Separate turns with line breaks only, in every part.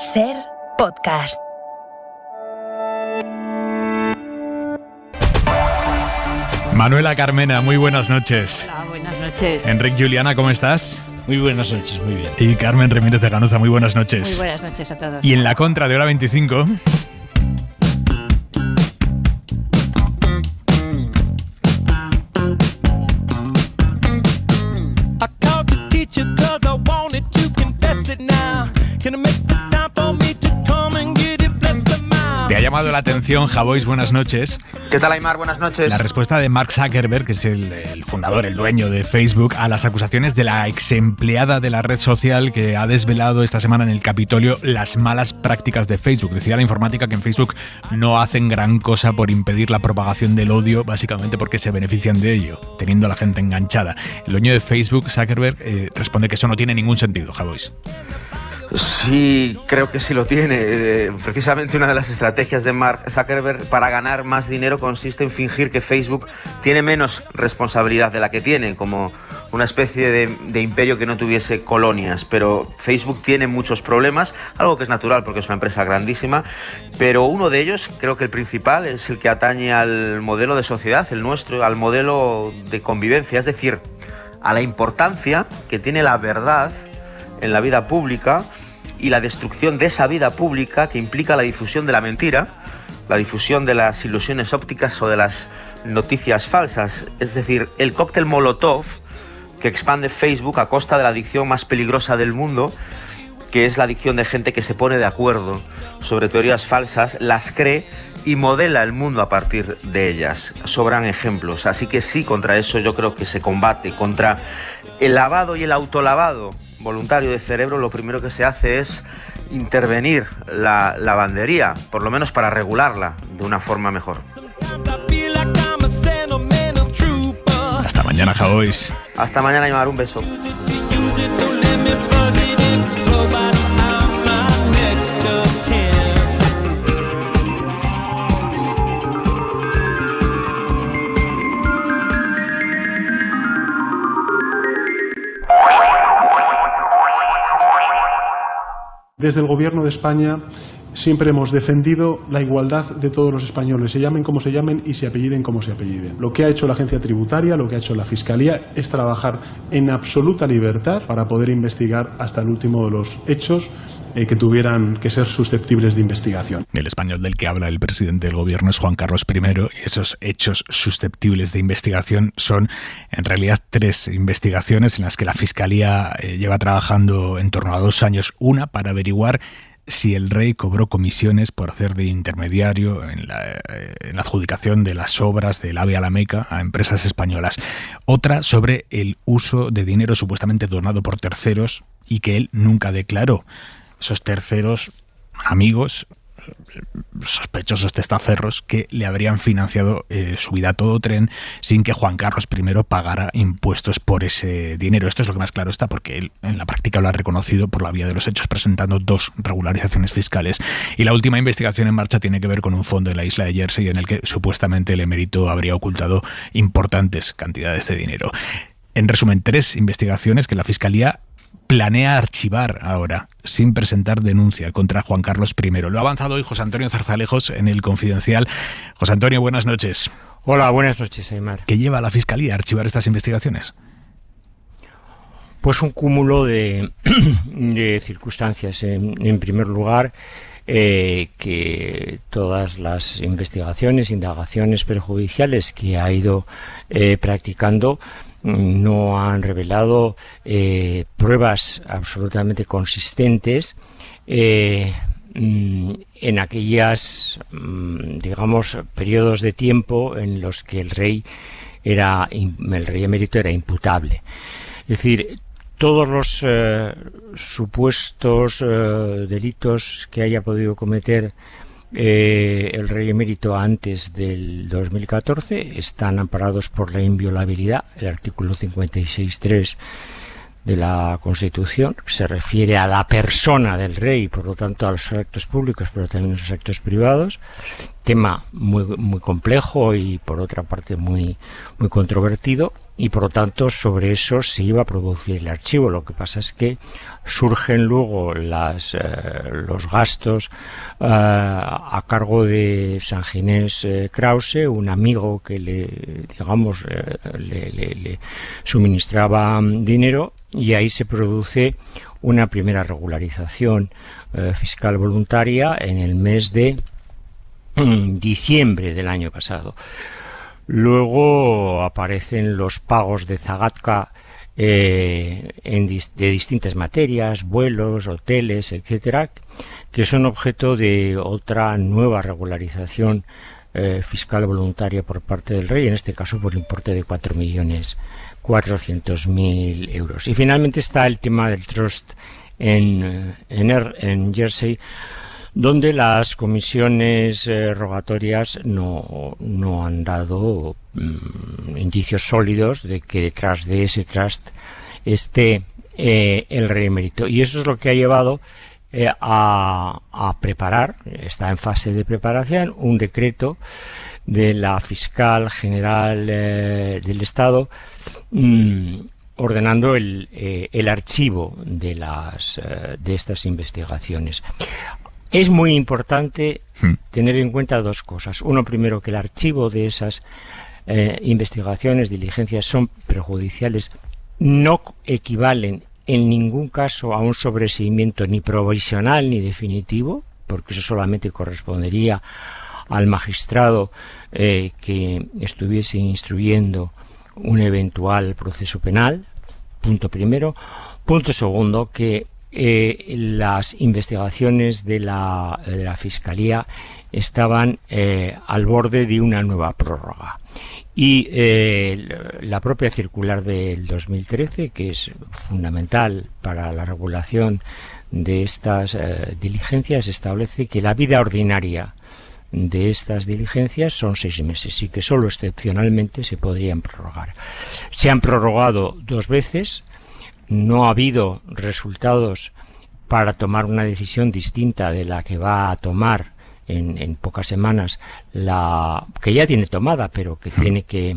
SER Podcast.
Manuela Carmena, muy buenas noches.
Hola, buenas noches.
Enrique Juliana, ¿cómo estás?
Muy buenas noches, muy bien.
Y Carmen Ramírez de Ganoza, muy buenas noches.
Muy buenas noches a todos.
Y en la contra de Hora 25... Te ha llamado la atención, Javois, buenas noches.
¿Qué tal, Aymar? Buenas noches.
La respuesta de Mark Zuckerberg, que es el fundador, el dueño de Facebook, a las acusaciones de la exempleada de la red social que ha desvelado esta semana en el Capitolio las malas prácticas de Facebook. Decía la informática que en Facebook no hacen gran cosa por impedir la propagación del odio, básicamente porque se benefician de ello, teniendo a la gente enganchada. El dueño de Facebook, Zuckerberg, responde que eso no tiene ningún sentido, Javois.
Sí, creo que sí lo tiene. Precisamente una de las estrategias de Mark Zuckerberg para ganar más dinero consiste en fingir que Facebook tiene menos responsabilidad de la que tiene, como una especie de imperio que no tuviese colonias. Pero Facebook tiene muchos problemas, algo que es natural porque es una empresa grandísima, pero uno de ellos, creo que el principal, es el que atañe al modelo de sociedad, el nuestro, al modelo de convivencia, es decir, a la importancia que tiene la verdad en la vida pública y la destrucción de esa vida pública que implica la difusión de la mentira, la difusión de las ilusiones ópticas o de las noticias falsas. Es decir, el cóctel Molotov que expande Facebook a costa de la adicción más peligrosa del mundo, que es la adicción de gente que se pone de acuerdo sobre teorías falsas, las cree y modela el mundo a partir de ellas. Sobran ejemplos. Así que sí, contra eso yo creo que se combate. Contra el lavado y el autolavado voluntario de cerebro, lo primero que se hace es intervenir la lavandería, por lo menos para regularla de una forma mejor.
Hasta mañana, Javois.
Hasta mañana, Aymar, un beso.
Desde el Gobierno de España siempre hemos defendido la igualdad de todos los españoles, se llamen como se llamen y se apelliden como se apelliden. Lo que ha hecho la Agencia Tributaria, lo que ha hecho la Fiscalía, es trabajar en absoluta libertad para poder investigar hasta el último de los hechos que tuvieran que ser susceptibles de investigación.
El español del que habla el presidente del gobierno es Juan Carlos I, y esos hechos susceptibles de investigación son en realidad 3 investigaciones en las que la Fiscalía lleva trabajando en torno a 2 años. Una para averiguar si el rey cobró comisiones por hacer de intermediario en la adjudicación de las obras del AVE a la Meca a empresas españolas. Otra sobre el uso de dinero supuestamente donado por terceros y que él nunca declaró. Esos terceros amigos, sospechosos testaferros, que le habrían financiado su vida a todo tren sin que Juan Carlos I pagara impuestos por ese dinero. Esto es lo que más claro está, porque él en la práctica lo ha reconocido por la vía de los hechos, presentando 2 regularizaciones fiscales. Y la última investigación en marcha tiene que ver con un fondo en la isla de Jersey en el que supuestamente el emérito habría ocultado importantes cantidades de dinero. En resumen, 3 investigaciones que la Fiscalía planea archivar ahora, sin presentar denuncia contra Juan Carlos I. Lo ha avanzado hoy José Antonio Zarzalejos en El Confidencial. José Antonio, buenas noches.
Hola, buenas noches, Aymar.
¿Qué lleva a la Fiscalía a archivar estas investigaciones?
Pues un cúmulo de circunstancias. En primer lugar, que todas las investigaciones, indagaciones perjudiciales que ha ido practicando no han revelado pruebas absolutamente consistentes en aquellas, digamos, periodos de tiempo en los que el rey emérito era imputable. Es decir, todos los supuestos delitos que haya podido cometer el rey emérito antes del 2014 están amparados por la inviolabilidad, el artículo 56.3 de la Constitución, que se refiere a la persona del rey, por lo tanto a los actos públicos, pero también a los actos privados, tema muy complejo y por otra parte muy controvertido. y por lo tanto sobre eso se iba a producir el archivo. Lo que pasa es que surgen luego los gastos a cargo de San Ginés Krause, un amigo que le suministraba dinero, y ahí se produce una primera regularización fiscal voluntaria en el mes de diciembre del año pasado. Luego aparecen los pagos de Zagatka de distintas materias, vuelos, hoteles, etcétera, que son objeto de otra nueva regularización fiscal voluntaria por parte del rey, en este caso por importe de 4.400.000 euros. Y finalmente está el tema del trust en Jersey, donde las comisiones rogatorias no han dado indicios sólidos de que detrás de ese trust esté el rey emérito. Y eso es lo que ha llevado a preparar, está en fase de preparación, un decreto de la fiscal general del Estado ordenando el archivo de estas investigaciones. Es muy importante tener en cuenta dos cosas. Uno, primero, que el archivo de esas investigaciones, diligencias, son perjudiciales, no equivalen en ningún caso a un sobreseimiento ni provisional ni definitivo, porque eso solamente correspondería al magistrado que estuviese instruyendo un eventual proceso penal. Punto primero. Punto segundo, que las investigaciones de la Fiscalía estaban al borde de una nueva prórroga. Y la propia circular del 2013, que es fundamental para la regulación de estas diligencias, establece que la vida ordinaria de estas diligencias son 6 meses y que solo excepcionalmente se podrían prorrogar. Se han prorrogado 2 veces. No ha habido resultados para tomar una decisión distinta de la que va a tomar en pocas semanas, que ya tiene tomada, pero que tiene que,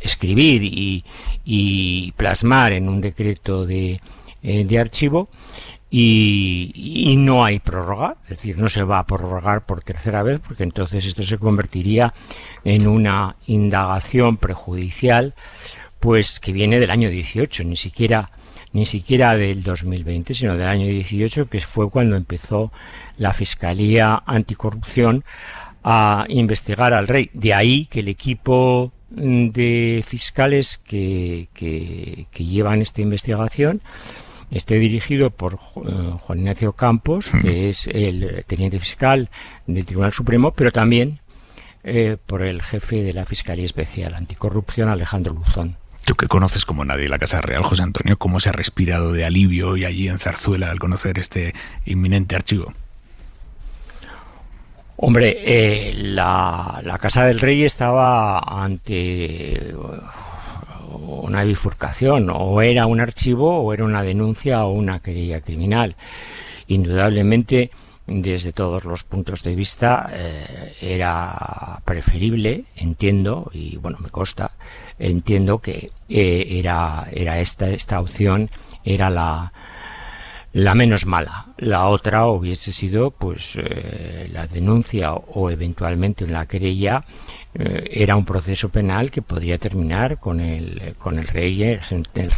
escribir y plasmar en un decreto de archivo. Y no hay prórroga, es decir, no se va a prorrogar por tercera vez, porque entonces esto se convertiría en una indagación prejudicial, pues que viene del año 18, ni siquiera del 2020, sino del año 18, que fue cuando empezó la Fiscalía Anticorrupción a investigar al rey. De ahí que el equipo de fiscales que llevan esta investigación esté dirigido por Juan Ignacio Campos, que es el teniente fiscal del Tribunal Supremo, pero también por el jefe de la Fiscalía Especial Anticorrupción, Alejandro Luzón.
Tú que conoces como nadie la Casa Real, José Antonio, ¿cómo se ha respirado de alivio hoy allí en Zarzuela al conocer este inminente archivo?
Hombre, la Casa del Rey estaba ante una bifurcación, o era un archivo o era una denuncia o una querella criminal. Indudablemente, desde todos los puntos de vista, era preferible, entiendo, y bueno, me consta, entiendo que era esta opción era la menos mala. La otra hubiese sido pues la denuncia o eventualmente la querella. Era un proceso penal que podría terminar con el rey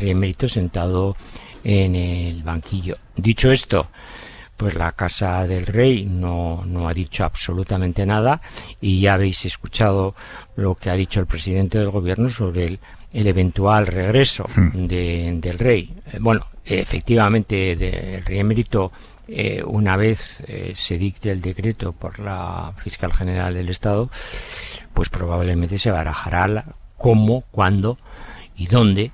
emérito sentado en el banquillo. Dicho esto, pues la Casa del Rey no ha dicho absolutamente nada, y ya habéis escuchado lo que ha dicho el presidente del gobierno sobre el eventual regreso del rey. Bueno, efectivamente, el rey emérito, una vez se dicte el decreto por la fiscal general del Estado, pues probablemente se barajará cómo, cuándo y dónde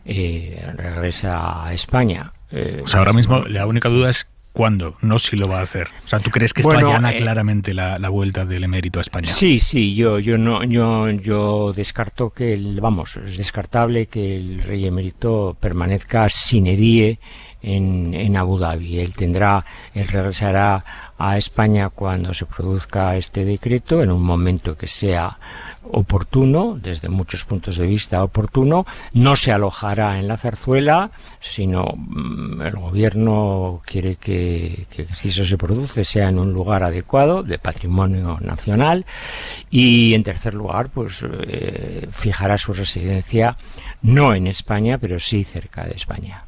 regresa a España.
Pues ahora mismo la única duda es ¿cuándo? No si lo va a hacer. O sea, ¿tú crees que esto allana claramente la vuelta del emérito a España? Sí,
yo descarto que es descartable que el rey emérito permanezca sine die en Abu Dhabi. Él regresará a España cuando se produzca este decreto, en un momento que sea oportuno, desde muchos puntos de vista oportuno, no se alojará en la Zarzuela, sino el gobierno quiere que si eso se produce sea en un lugar adecuado, de patrimonio nacional, y en tercer lugar, pues fijará su residencia no en España, pero sí cerca de España.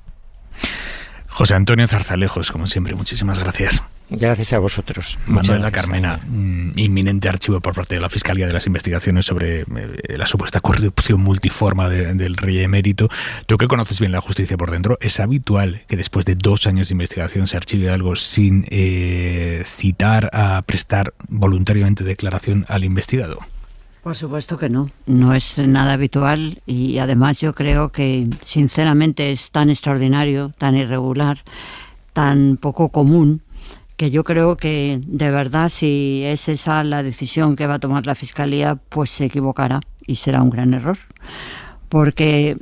José Antonio Zarzalejos, como siempre, muchísimas gracias.
Gracias a vosotros.
Manuela Carmena, inminente archivo por parte de la Fiscalía de las investigaciones sobre la supuesta corrupción multiforme del rey emérito. Tú que conoces bien la justicia por dentro, ¿es habitual que después de 2 años de investigación se archive algo sin citar a prestar voluntariamente declaración al investigado?
Por supuesto que no. No es nada habitual y además yo creo que sinceramente es tan extraordinario, tan irregular, tan poco común, que yo creo que de verdad si es esa la decisión que va a tomar la Fiscalía, pues se equivocará y será un gran error. Porque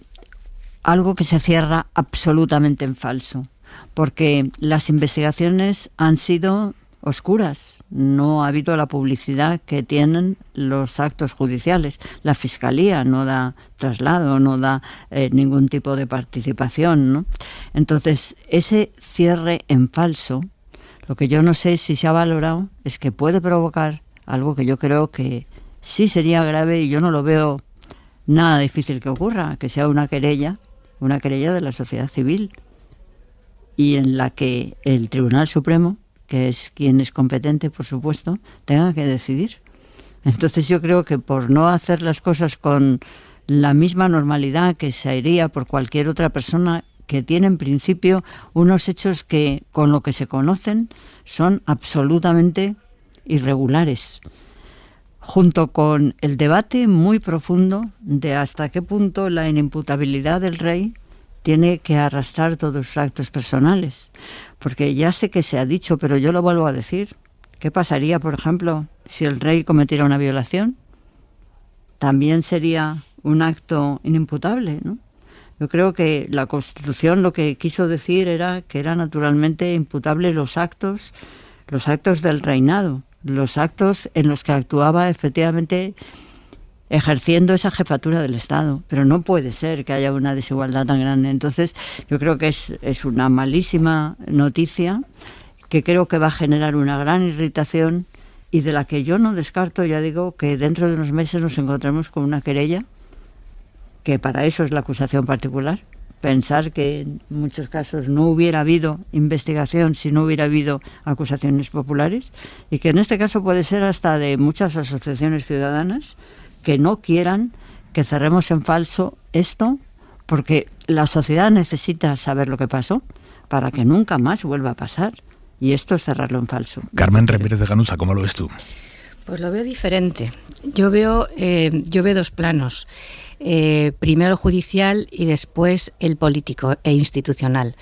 algo que se cierra absolutamente en falso, porque las investigaciones han sido oscuras, no ha habido la publicidad que tienen los actos judiciales. La Fiscalía no da traslado, no da ningún tipo de participación, ¿no? Entonces, ese cierre en falso, lo que yo no sé si se ha valorado es que puede provocar algo que yo creo que sí sería grave y yo no lo veo nada difícil que ocurra, que sea una querella de la sociedad civil y en la que el Tribunal Supremo, que es quien es competente, por supuesto, tenga que decidir. Entonces yo creo que por no hacer las cosas con la misma normalidad que se haría por cualquier otra persona que tiene en principio unos hechos que con lo que se conocen son absolutamente irregulares, junto con el debate muy profundo de hasta qué punto la inimputabilidad del rey tiene que arrastrar todos sus actos personales. Porque ya sé que se ha dicho, pero yo lo vuelvo a decir. ¿Qué pasaría, por ejemplo, si el rey cometiera una violación? También sería un acto inimputable, ¿no? Yo creo que la Constitución lo que quiso decir era que era naturalmente imputable los actos del reinado, los actos en los que actuaba efectivamente ejerciendo esa jefatura del Estado, pero no puede ser que haya una desigualdad tan grande. Entonces yo creo que es una malísima noticia que creo que va a generar una gran irritación y de la que yo no descarto, ya digo, que dentro de unos meses nos encontremos con una querella, que para eso es la acusación particular. Pensar que en muchos casos no hubiera habido investigación si no hubiera habido acusaciones populares y que en este caso puede ser hasta de muchas asociaciones ciudadanas que no quieran que cerremos en falso esto, porque la sociedad necesita saber lo que pasó para que nunca más vuelva a pasar, y esto es cerrarlo en falso.
Carmen Ramírez de Ganuza, ¿cómo lo ves tú?
Pues lo veo diferente. Yo veo 2 planos. Primero el judicial y después el político e institucional.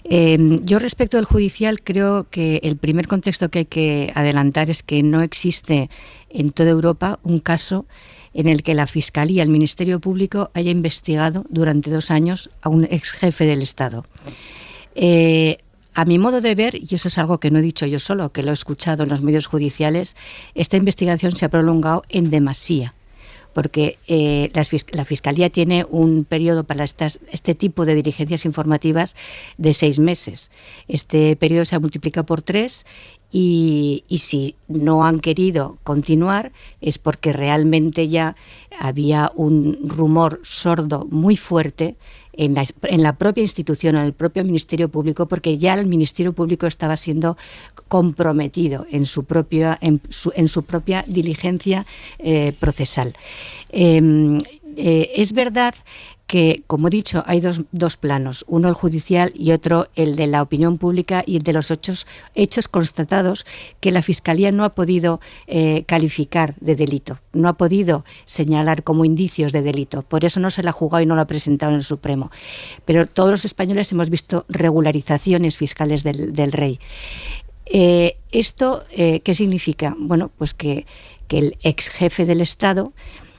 Yo respecto al judicial creo que el primer contexto que hay que adelantar es que no existe en toda Europa un caso en el que la Fiscalía, el Ministerio Público, haya investigado durante 2 años a un ex jefe del Estado. A mi modo de ver, y eso es algo que no he dicho yo solo, que lo he escuchado en los medios judiciales, esta investigación se ha prolongado en demasía, porque la Fiscalía tiene un periodo para este tipo de diligencias informativas de 6 meses. Este periodo se ha multiplicado por 3 y si no han querido continuar es porque realmente ya había un rumor sordo muy fuerte en la propia institución, en el propio Ministerio Público, porque ya el Ministerio Público estaba siendo comprometido en su propia diligencia procesal. Es verdad que, como he dicho, hay dos planos, uno el judicial y otro el de la opinión pública y el de los hechos constatados que la Fiscalía no ha podido calificar de delito, no ha podido señalar como indicios de delito, por eso no se la ha jugado y no lo ha presentado en el Supremo. Pero todos los españoles hemos visto regularizaciones fiscales del rey. ¿Esto qué significa? Bueno, pues que el ex jefe del Estado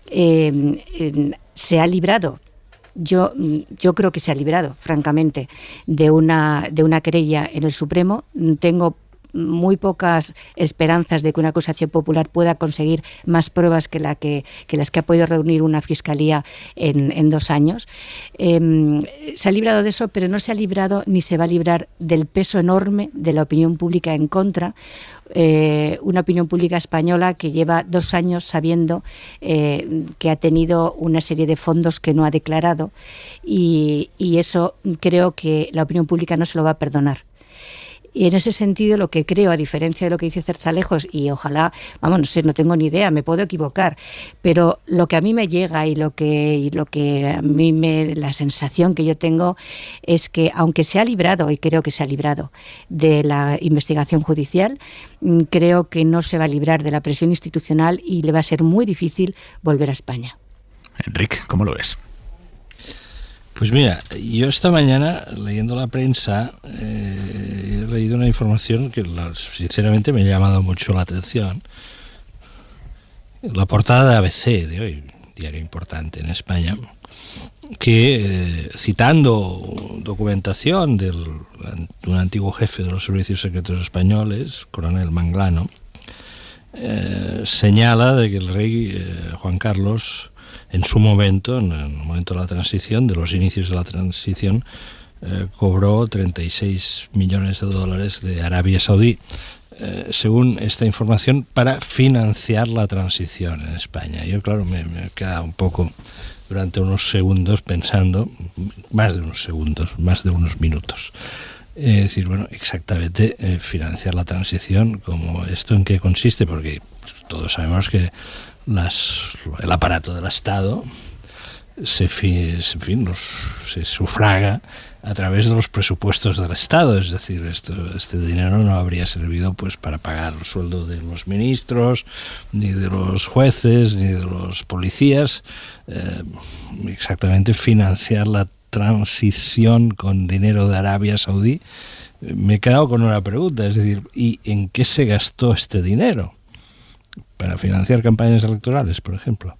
se ha librado. Yo creo que se ha librado, francamente, de una querella en el Supremo. Tengo muy pocas esperanzas de que una acusación popular pueda conseguir más pruebas que las que ha podido reunir una fiscalía en 2 años. Se ha librado de eso, pero no se ha librado ni se va a librar del peso enorme de la opinión pública en contra. Una opinión pública española que lleva 2 años sabiendo que ha tenido una serie de fondos que no ha declarado, y eso creo que la opinión pública no se lo va a perdonar. Y en ese sentido, lo que creo, a diferencia de lo que dice Zarzalejos, y ojalá, vamos, no sé, no tengo ni idea, me puedo equivocar, pero lo que a mí me llega y lo que a mí la sensación que yo tengo es que, aunque se ha librado, y creo que se ha librado de la investigación judicial, creo que no se va a librar de la presión institucional y le va a ser muy difícil volver a España.
Enrique, ¿cómo lo ves?
Pues mira, yo esta mañana, leyendo la prensa, he leído una información que sinceramente me ha llamado mucho la atención. La portada de ABC de hoy, diario importante en España, que citando documentación de un antiguo jefe de los servicios secretos españoles, coronel Manglano, señala de que el rey Juan Carlos, en su momento, en el momento de la transición, de los inicios de la transición, cobró 36 millones de dólares de Arabia Saudí, según esta información, para financiar la transición en España. Yo, claro, me he quedado un poco durante unos segundos pensando, más de unos minutos. Es decir, bueno, exactamente financiar la transición, como esto en qué consiste, porque todos sabemos que el aparato del Estado se sufraga a través de los presupuestos del Estado, es decir, este dinero no habría servido pues para pagar el sueldo de los ministros, ni de los jueces, ni de los policías. Exactamente financiar la transición con dinero de Arabia Saudí. Me he quedado con una pregunta, es decir, ¿y en qué se gastó este dinero? Para financiar campañas electorales, por ejemplo.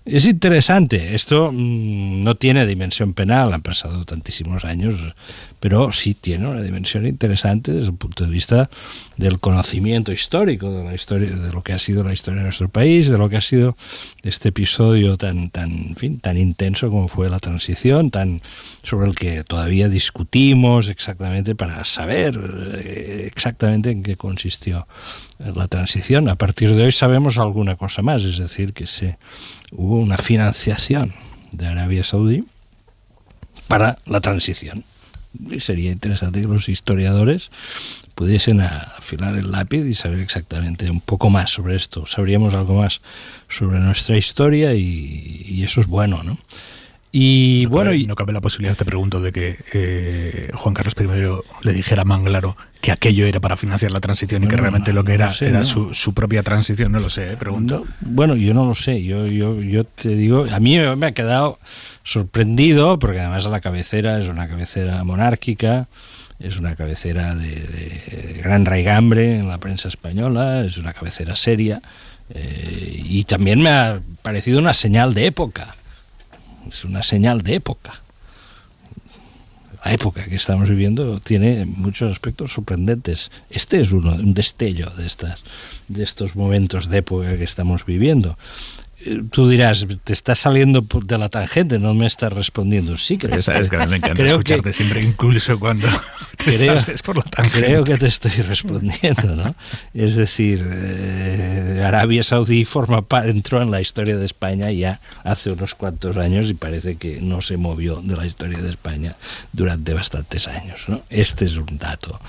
Es interesante, esto no tiene dimensión penal, han pasado tantísimos años, pero sí tiene una dimensión interesante desde el punto de vista del conocimiento histórico de la historia, de lo que ha sido la historia de nuestro país, de lo que ha sido este episodio tan intenso como fue la transición, sobre el que todavía discutimos exactamente para saber exactamente en qué consistió la transición. A partir de hoy sabemos alguna cosa más, es decir, que hubo una financiación de Arabia Saudí para la transición. Y sería interesante que los historiadores pudiesen afilar el lápiz y saber exactamente un poco más sobre esto. Sabríamos algo más sobre nuestra historia y eso es bueno, ¿no? Y
no cabe la posibilidad, te pregunto, de que Juan Carlos I le dijera a Manglano que aquello era para financiar la transición y que realmente lo que era su propia transición. No lo sé, pregunto.
Yo no lo sé. Yo te digo, a mí me ha quedado sorprendido porque además la cabecera es una cabecera monárquica, es una cabecera de gran raigambre en la prensa española, es una cabecera seria, y también me ha parecido una señal de época. Es una señal de época. La época que estamos viviendo tiene muchos aspectos sorprendentes. Este es un destello de estos momentos de época que estamos viviendo. Tú dirás, te estás saliendo de la tangente, no me estás respondiendo. Sí que
sabes que me encanta escucharte siempre, incluso cuando te sales por la tangente.
Creo que te estoy respondiendo, ¿no? Es decir, Arabia Saudí entró en la historia de España ya hace unos cuantos años y parece que no se movió de la historia de España durante bastantes años, ¿no? Este es un dato.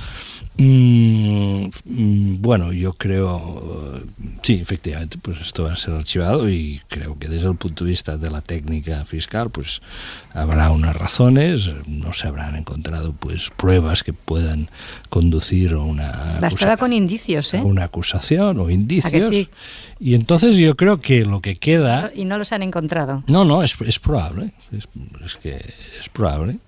Bueno, yo creo, sí, efectivamente, pues esto va a ser archivado y creo que desde el punto de vista de la técnica fiscal, pues habrá unas razones, no se habrán encontrado pues pruebas que puedan conducir a
bastaba con indicios,
una acusación o indicios.
¿A que sí?
Y entonces yo creo que lo que queda...
Y no los han encontrado.
No, es probable, es probable.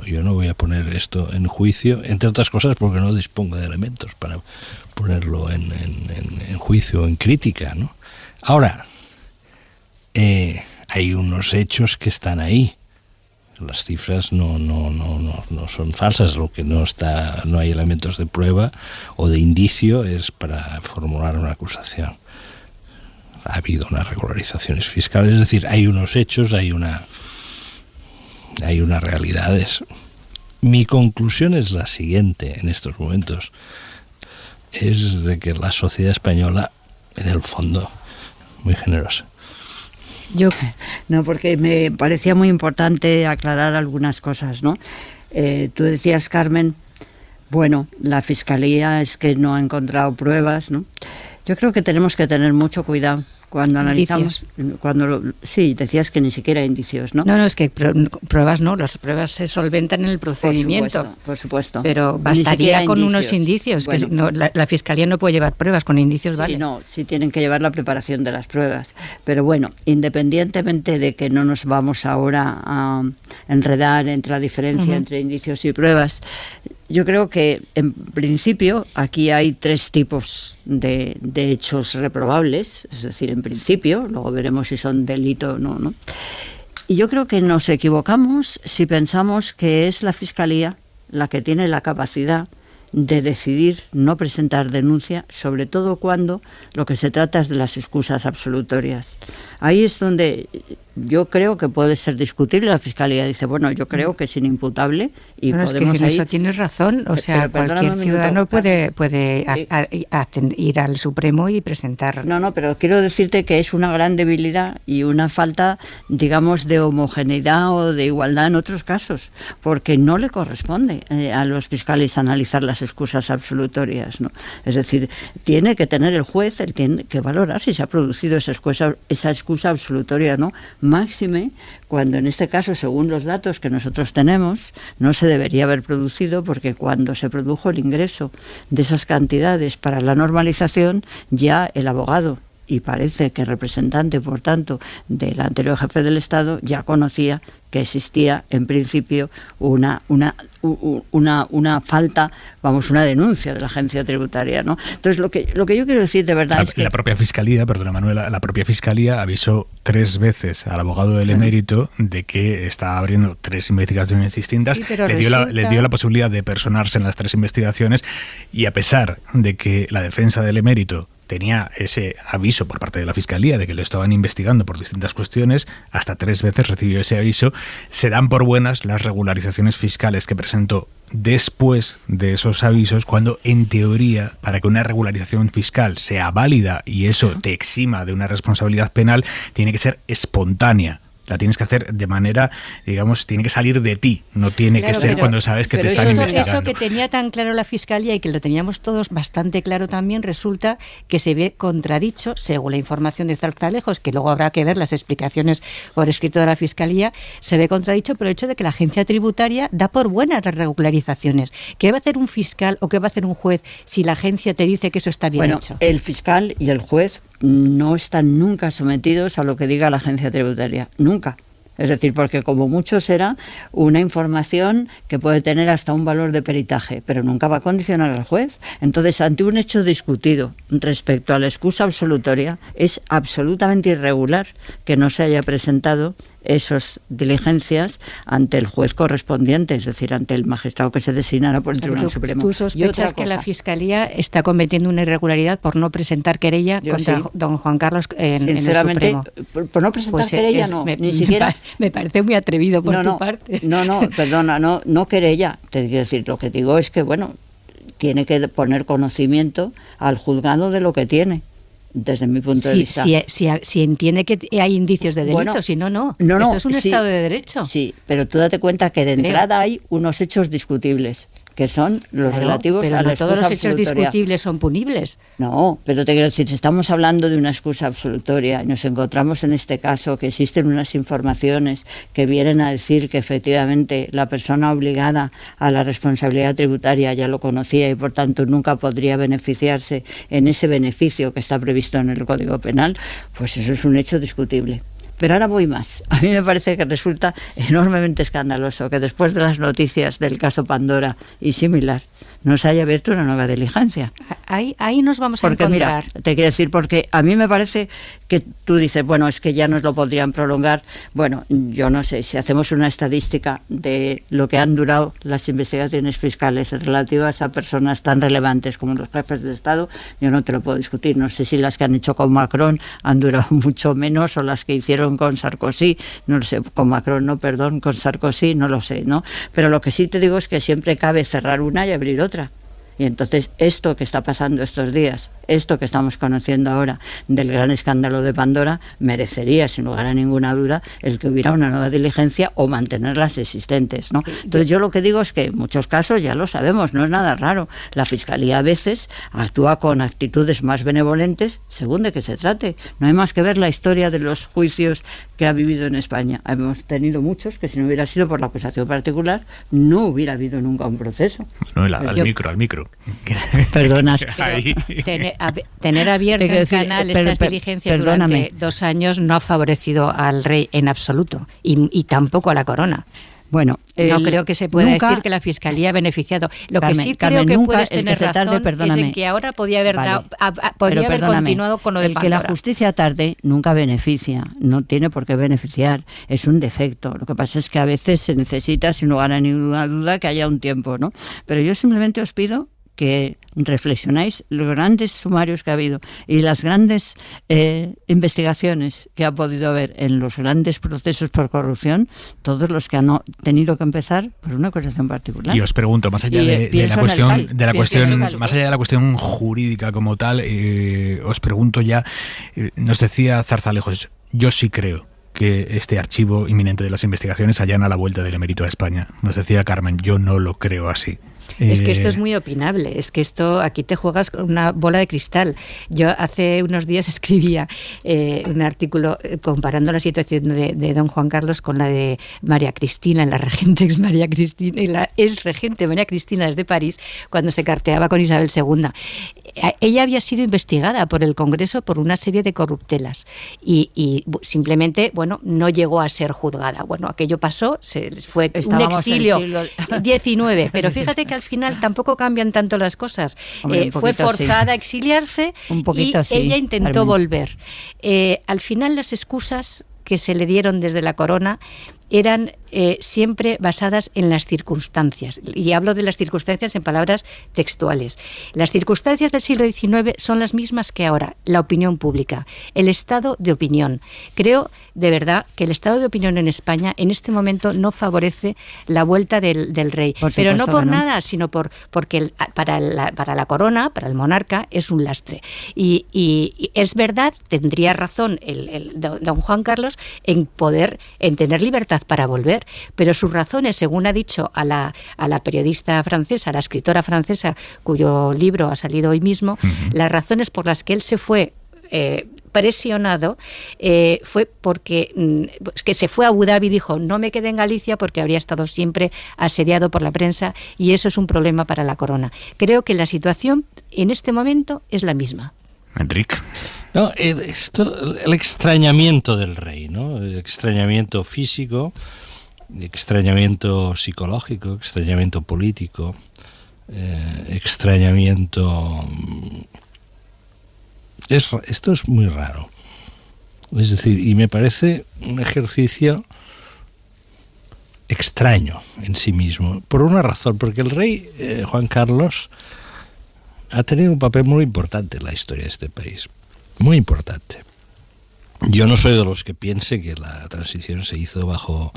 Yo no voy a poner esto en juicio, entre otras cosas porque no dispongo de elementos para ponerlo en juicio, en crítica, ¿no? Ahora, hay unos hechos que están ahí. Las cifras no son falsas. Lo que no hay elementos de prueba o de indicio es para formular una acusación. Ha habido unas regularizaciones fiscales, es decir, hay unos hechos, hay unas realidades. Mi conclusión es la siguiente en estos momentos, es de que la sociedad española, en el fondo, muy generosa.
No, porque me parecía muy importante aclarar algunas cosas, ¿no? Tú decías, Carmen, bueno, la Fiscalía es que no ha encontrado pruebas, ¿no? Yo creo que tenemos que tener mucho cuidado cuando analizamos, sí, decías que ni siquiera indicios, ¿no?
No, es que pruebas no, las pruebas se solventan en el procedimiento.
Por supuesto.
Pero bastaría con unos indicios, bueno, que no, la Fiscalía no puede llevar pruebas, con indicios vale.
No, sí tienen que llevar la preparación de las pruebas. Pero bueno, independientemente de que no nos vamos ahora a enredar entre la diferencia entre indicios y pruebas, yo creo que, en principio, aquí hay 3 tipos de hechos reprobables, es decir, en principio, luego veremos si son delito o no. Y yo creo que nos equivocamos si pensamos que es la Fiscalía la que tiene la capacidad de decidir no presentar denuncia, sobre todo cuando lo que se trata es de las excusas absolutorias. Ahí es donde yo creo que puede ser discutible. La Fiscalía dice, bueno, yo creo que es inimputable y
bueno,
podemos
es que en eso tienes razón, o sea, cualquier ciudadano puede ir al Supremo y presentar.
No, pero quiero decirte que es una gran debilidad y una falta, digamos, de homogeneidad o de igualdad en otros casos, porque no le corresponde a los fiscales analizar las excusas absolutorias, ¿no? Es decir, tiene que tener el juez, él tiene que valorar si se ha producido esa excusa absolutoria, ¿no? Máxime cuando en este caso, según los datos que nosotros tenemos, no se debería haber producido, porque cuando se produjo el ingreso de esas cantidades para la normalización, ya el abogado, y parece que representante, por tanto, del anterior jefe del Estado, ya conocía que existía, en principio, una falta, una denuncia de la agencia tributaria, ¿no? Entonces, lo que yo quiero decir de verdad es que
la propia Fiscalía, perdona Manuela, la propia Fiscalía avisó 3 veces al abogado del emérito de que estaba abriendo 3 investigaciones distintas,
sí,
le dio la posibilidad de personarse en las 3 investigaciones, y a pesar de que la defensa del emérito tenía ese aviso por parte de la Fiscalía de que lo estaban investigando por distintas cuestiones, hasta 3 veces recibió ese aviso. Se dan por buenas las regularizaciones fiscales que presentó después de esos avisos, cuando en teoría, para que una regularización fiscal sea válida y eso te exima de una responsabilidad penal, tiene que ser espontánea. La tienes que hacer de manera, digamos, tiene que salir de ti, no tiene que ser cuando sabes que te están investigando.
Eso que tenía tan claro la Fiscalía y que lo teníamos todos bastante claro también, resulta que se ve contradicho, según la información de Zarzalejos, que luego habrá que ver las explicaciones por escrito de la Fiscalía, se ve contradicho por el hecho de que la agencia tributaria da por buenas las regularizaciones. ¿Qué va a hacer un fiscal o qué va a hacer un juez si la agencia te dice que eso está bien hecho?
El fiscal y el juez no están nunca sometidos a lo que diga la agencia tributaria, nunca. Es decir, porque como mucho será una información que puede tener hasta un valor de peritaje, pero nunca va a condicionar al juez. Entonces, ante un hecho discutido respecto a la excusa absolutoria, es absolutamente irregular que no se haya presentado esas diligencias ante el juez correspondiente, es decir, ante el magistrado que se designara por el Tribunal Supremo.
¿Tú sospechas que la Fiscalía está cometiendo una irregularidad por no presentar querella contra don Juan Carlos en el Supremo?
Por no presentar querella ni siquiera.
Me parece muy atrevido por tu parte.
Perdona, no querella. Te quiero decir, lo que digo es que, tiene que poner conocimiento al juzgado de lo que tiene. Desde mi punto de vista.
Si entiende que hay indicios de delito, si no. Esto es un Estado de Derecho.
Sí, pero tú date cuenta que de entrada hay unos hechos discutibles, que son los relativos a la excusa absolutoria. Pero no todos los hechos discutibles son punibles. No, pero te quiero decir, si estamos hablando de una excusa absolutoria y nos encontramos en este caso que existen unas informaciones que vienen a decir que efectivamente la persona obligada a la responsabilidad tributaria ya lo conocía y por tanto nunca podría beneficiarse en ese beneficio que está previsto en el Código Penal, pues eso es un hecho discutible. Pero ahora voy más. A mí me parece que resulta enormemente escandaloso que después de las noticias del caso Pandora y similar, no se haya abierto una nueva diligencia.
Ahí nos vamos a encontrar.
Mira, te quiero decir, porque a mí me parece que tú dices, bueno, es que ya nos lo podrían prolongar. Bueno, yo no sé, si hacemos una estadística de lo que han durado las investigaciones fiscales relativas a personas tan relevantes como los jefes de Estado, yo no te lo puedo discutir. No sé si las que han hecho con Macron han durado mucho menos o las que hicieron con Sarkozy, no lo sé, con Macron no, perdón, con Sarkozy, no lo sé, ¿no? Pero lo que sí te digo es que siempre cabe cerrar una y abrir otra. Y entonces esto que está pasando estos días, esto que estamos conociendo ahora del gran escándalo de Pandora, merecería, sin lugar a ninguna duda, el que hubiera una nueva diligencia o mantener las existentes, ¿no? Entonces yo lo que digo es que en muchos casos, ya lo sabemos, no es nada raro, la Fiscalía a veces actúa con actitudes más benevolentes según de qué se trate. No hay más que ver la historia de los juicios que ha vivido en España. Hemos tenido muchos que si no hubiera sido por la acusación particular, no hubiera habido nunca un proceso.
Bueno, al micro.
Perdona.
Tener abierto el canal estas diligencias durante 2 años no ha favorecido al rey en absoluto y tampoco a la corona.
Bueno,
no creo que se pueda decir que la Fiscalía ha beneficiado. Lo que sí creo que puedes tener razón es en que ahora podía haber continuado con lo de Pandora.
Que la justicia tarde nunca beneficia, no tiene por qué beneficiar, es un defecto. Lo que pasa es que a veces se necesita, sin lugar a ninguna duda, que haya un tiempo, ¿no? Pero yo simplemente os pido que reflexionáis los grandes sumarios que ha habido y las grandes investigaciones que ha podido haber en los grandes procesos por corrupción, todos los que han tenido que empezar por una acusación particular.
Y os pregunto, más allá de la cuestión jurídica como tal, os pregunto ya, nos decía Zarzalejos, yo sí creo que este archivo inminente de las investigaciones allana la vuelta del emérito a España. Nos decía Carmen, yo no lo creo así.
Es que esto es muy opinable, es que esto aquí te juegas con una bola de cristal. Yo hace unos días escribía un artículo comparando la situación de don Juan Carlos con la de María Cristina, la regente ex María Cristina y la ex regente María Cristina desde París, cuando se carteaba con Isabel II. Ella había sido investigada por el Congreso por una serie de corruptelas y simplemente, bueno, no llegó a ser juzgada. Bueno, aquello pasó, fue un exilio XIX, pero fíjate que al final tampoco cambian tanto las cosas. Fue forzada a exiliarse y ella intentó volver. Al final las excusas que se le dieron desde la corona eran siempre basadas en las circunstancias. Y hablo de las circunstancias en palabras textuales. Las circunstancias del siglo XIX son las mismas que ahora, la opinión pública, el estado de opinión. Creo, de verdad, que el estado de opinión en España en este momento no favorece la vuelta del rey. Pero no por nada, sino porque para la corona, para el monarca, es un lastre. Y es verdad, tendría razón don Juan Carlos en tener libertad para volver, pero sus razones, según ha dicho a la periodista francesa, a la escritora francesa, cuyo libro ha salido hoy mismo, las razones por las que él se fue presionado fue porque que se fue a Abu Dhabi y dijo no me quedé en Galicia porque habría estado siempre asediado por la prensa y eso es un problema para la corona. Creo que la situación en este momento es la misma.
Enrique.
No, el extrañamiento del rey, ¿no? El extrañamiento físico, extrañamiento psicológico, extrañamiento político, extrañamiento... Esto es muy raro. Es decir, y me parece un ejercicio extraño en sí mismo, por una razón, porque el rey Juan Carlos ha tenido un papel muy importante en la historia de este país, muy importante. Yo no soy de los que piense que la transición se hizo bajo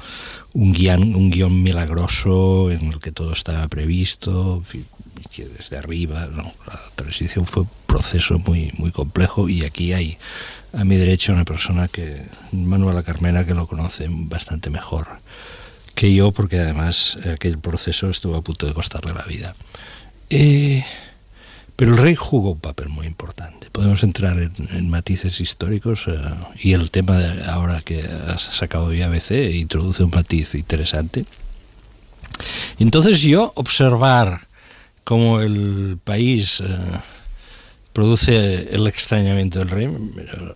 un guión milagroso en el que todo estaba previsto, en fin, que desde arriba, no, la transición fue un proceso muy, muy complejo y aquí hay a mi derecha una persona Manuela Carmena, que lo conoce bastante mejor que yo, porque además aquel proceso estuvo a punto de costarle la vida. Pero el rey jugó un papel muy importante. Podemos entrar en matices históricos y el tema ahora que has sacado hoy ABC introduce un matiz interesante. Entonces yo observar cómo el país produce el extrañamiento del rey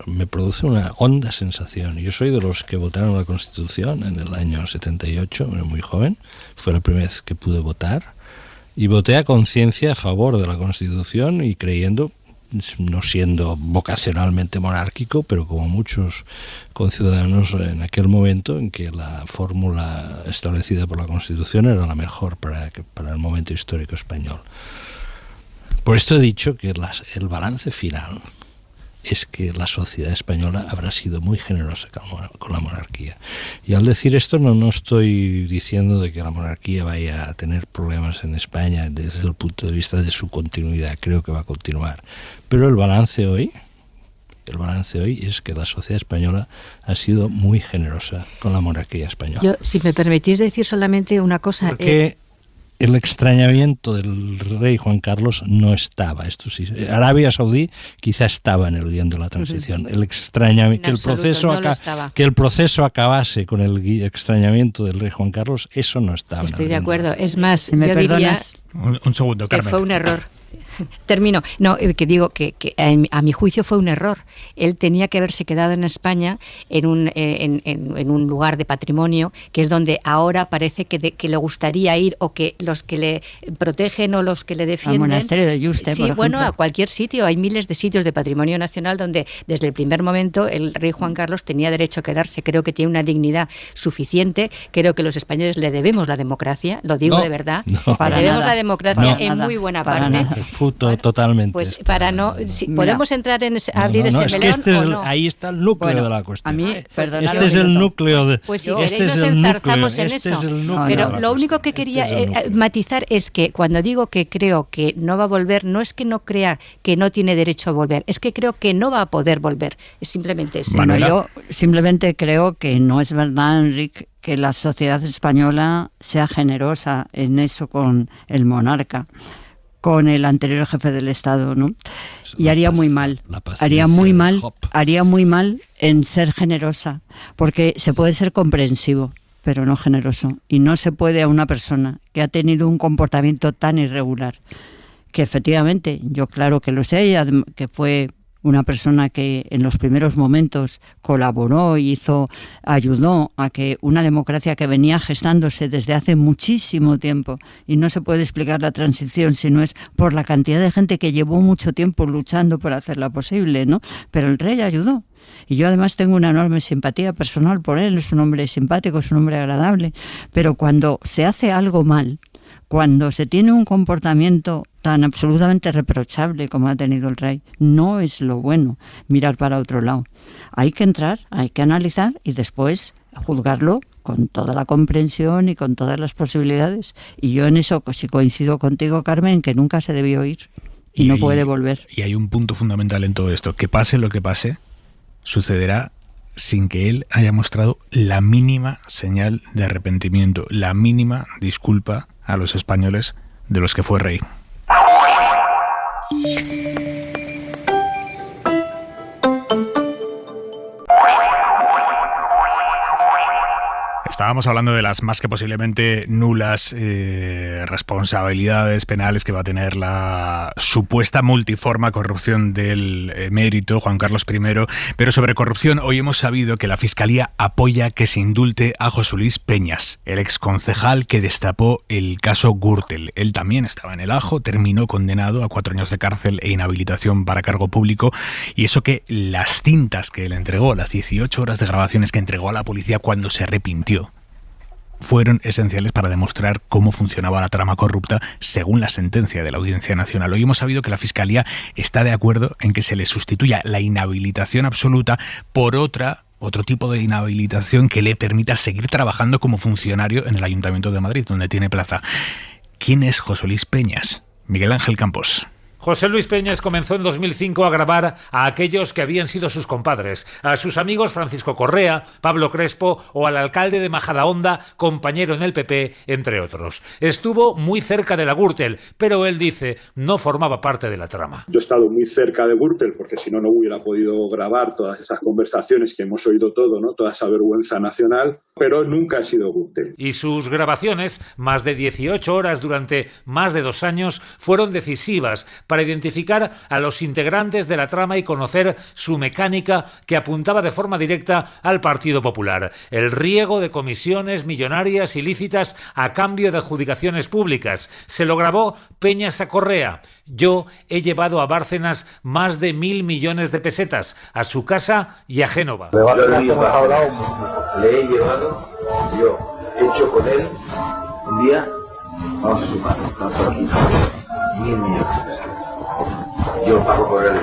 me produce una honda sensación. Yo soy de los que votaron la Constitución en el año 78, era muy joven, fue la primera vez que pude votar. Y voté a conciencia a favor de la Constitución y creyendo, no siendo vocacionalmente monárquico, pero como muchos conciudadanos en aquel momento, en que la fórmula establecida por la Constitución era la mejor para el momento histórico español. Por esto he dicho que el balance final es que la sociedad española habrá sido muy generosa con la monarquía. Y al decir esto no estoy diciendo de que la monarquía vaya a tener problemas en España desde el punto de vista de su continuidad. Creo que va a continuar. Pero el balance hoy es que la sociedad española ha sido muy generosa con la monarquía española.
Yo, si me permitís decir solamente una cosa...
Porque el extrañamiento del rey Juan Carlos no estaba. Esto sí, Arabia Saudí quizá estaba en el guión de la transición. El extrañamiento, que el proceso acabase con el extrañamiento del rey Juan Carlos, eso no estaba.
Estoy de acuerdo. Es más,
si me perdonas,
diría
un segundo, Carmen.
Que fue un error. Termino. No, que digo que a mi juicio fue un error. Él tenía que haberse quedado en España en un lugar de patrimonio, que es donde ahora parece que le gustaría ir, o que los que le protegen o los que le defienden...
Al monasterio de Yuste,
sí,
por ejemplo.
A cualquier sitio. Hay miles de sitios de patrimonio nacional donde desde el primer momento el rey Juan Carlos tenía derecho a quedarse. Creo que tiene una dignidad suficiente. Creo que los españoles le debemos la democracia, lo digo de verdad. Le debemos la democracia en muy buena parte.
Totalmente.
Pues para no, si podemos entrar en abrir ese melón,
es que ahí está el núcleo de la cuestión.
A mí,
este es el núcleo de.
Pues si queréis nos enzarzamos en eso. Pero lo único que quería matizar es que cuando digo que creo que no va a volver, no es que no crea que no tiene derecho a volver, es que creo que no va a poder volver. Es simplemente eso.
Bueno, yo simplemente creo que no es verdad, Enrique, que la sociedad española sea generosa en eso con el monarca, con el anterior jefe del Estado, ¿no? Y haría muy mal en ser generosa, porque se puede ser comprensivo, pero no generoso. Y no se puede a una persona que ha tenido un comportamiento tan irregular, que efectivamente, yo claro que lo sé, que fue una persona que en los primeros momentos colaboró y ayudó a que una democracia que venía gestándose desde hace muchísimo tiempo, y no se puede explicar la transición si no es por la cantidad de gente que llevó mucho tiempo luchando por hacerla posible, ¿no? Pero el rey ayudó. Y yo además tengo una enorme simpatía personal por él, es un hombre simpático, es un hombre agradable, pero cuando se hace algo mal, cuando se tiene un comportamiento tan absolutamente reprochable como ha tenido el rey, no es lo bueno mirar para otro lado. Hay que entrar, hay que analizar y después juzgarlo con toda la comprensión y con todas las posibilidades. Y yo en eso sí coincido contigo, Carmen, que nunca se debió ir y no puede volver.
Y hay un punto fundamental en todo esto, que pase lo que pase, sucederá sin que él haya mostrado la mínima señal de arrepentimiento, la mínima disculpa a los españoles de los que fue rey. Estábamos hablando de las más que posiblemente nulas responsabilidades penales que va a tener la supuesta multiforme corrupción del emérito Juan Carlos I, pero sobre corrupción hoy hemos sabido que la Fiscalía apoya que se indulte a José Luis Peñas, el exconcejal que destapó el caso Gürtel. Él también estaba en el ajo, terminó condenado a 4 años de cárcel e inhabilitación para cargo público, y eso que las cintas que le entregó, las 18 horas de grabaciones que entregó a la policía cuando se arrepintió, fueron esenciales para demostrar cómo funcionaba la trama corrupta según la sentencia de la Audiencia Nacional. Hoy hemos sabido que la Fiscalía está de acuerdo en que se le sustituya la inhabilitación absoluta por otro tipo de inhabilitación que le permita seguir trabajando como funcionario en el Ayuntamiento de Madrid, donde tiene plaza. ¿Quién es José Luis Peñas? Miguel Ángel Campos.
José Luis Peñas comenzó en 2005 a grabar a aquellos que habían sido sus compadres, a sus amigos Francisco Correa, Pablo Crespo o al alcalde de Majadahonda, compañero en el PP, entre otros. Estuvo muy cerca de la Gürtel, pero él dice no formaba parte de la trama.
Yo he estado muy cerca de Gürtel porque si no, no hubiera podido grabar todas esas conversaciones que hemos oído todo, ¿no? Toda esa vergüenza nacional, pero nunca ha sido Gürtel.
Y sus grabaciones, más de 18 horas durante más de 2 años, fueron decisivas para para identificar a los integrantes de la trama y conocer su mecánica que apuntaba de forma directa al Partido Popular. El riego de comisiones millonarias ilícitas a cambio de adjudicaciones públicas. Se lo grabó Peñas a Correa. Yo he llevado a Bárcenas más de 1.000 millones de pesetas a su casa y a Génova.
Le he llevado, yo he hecho con él un día, vamos a sumar, no por aquí, 1.000 millones. Yo pago por él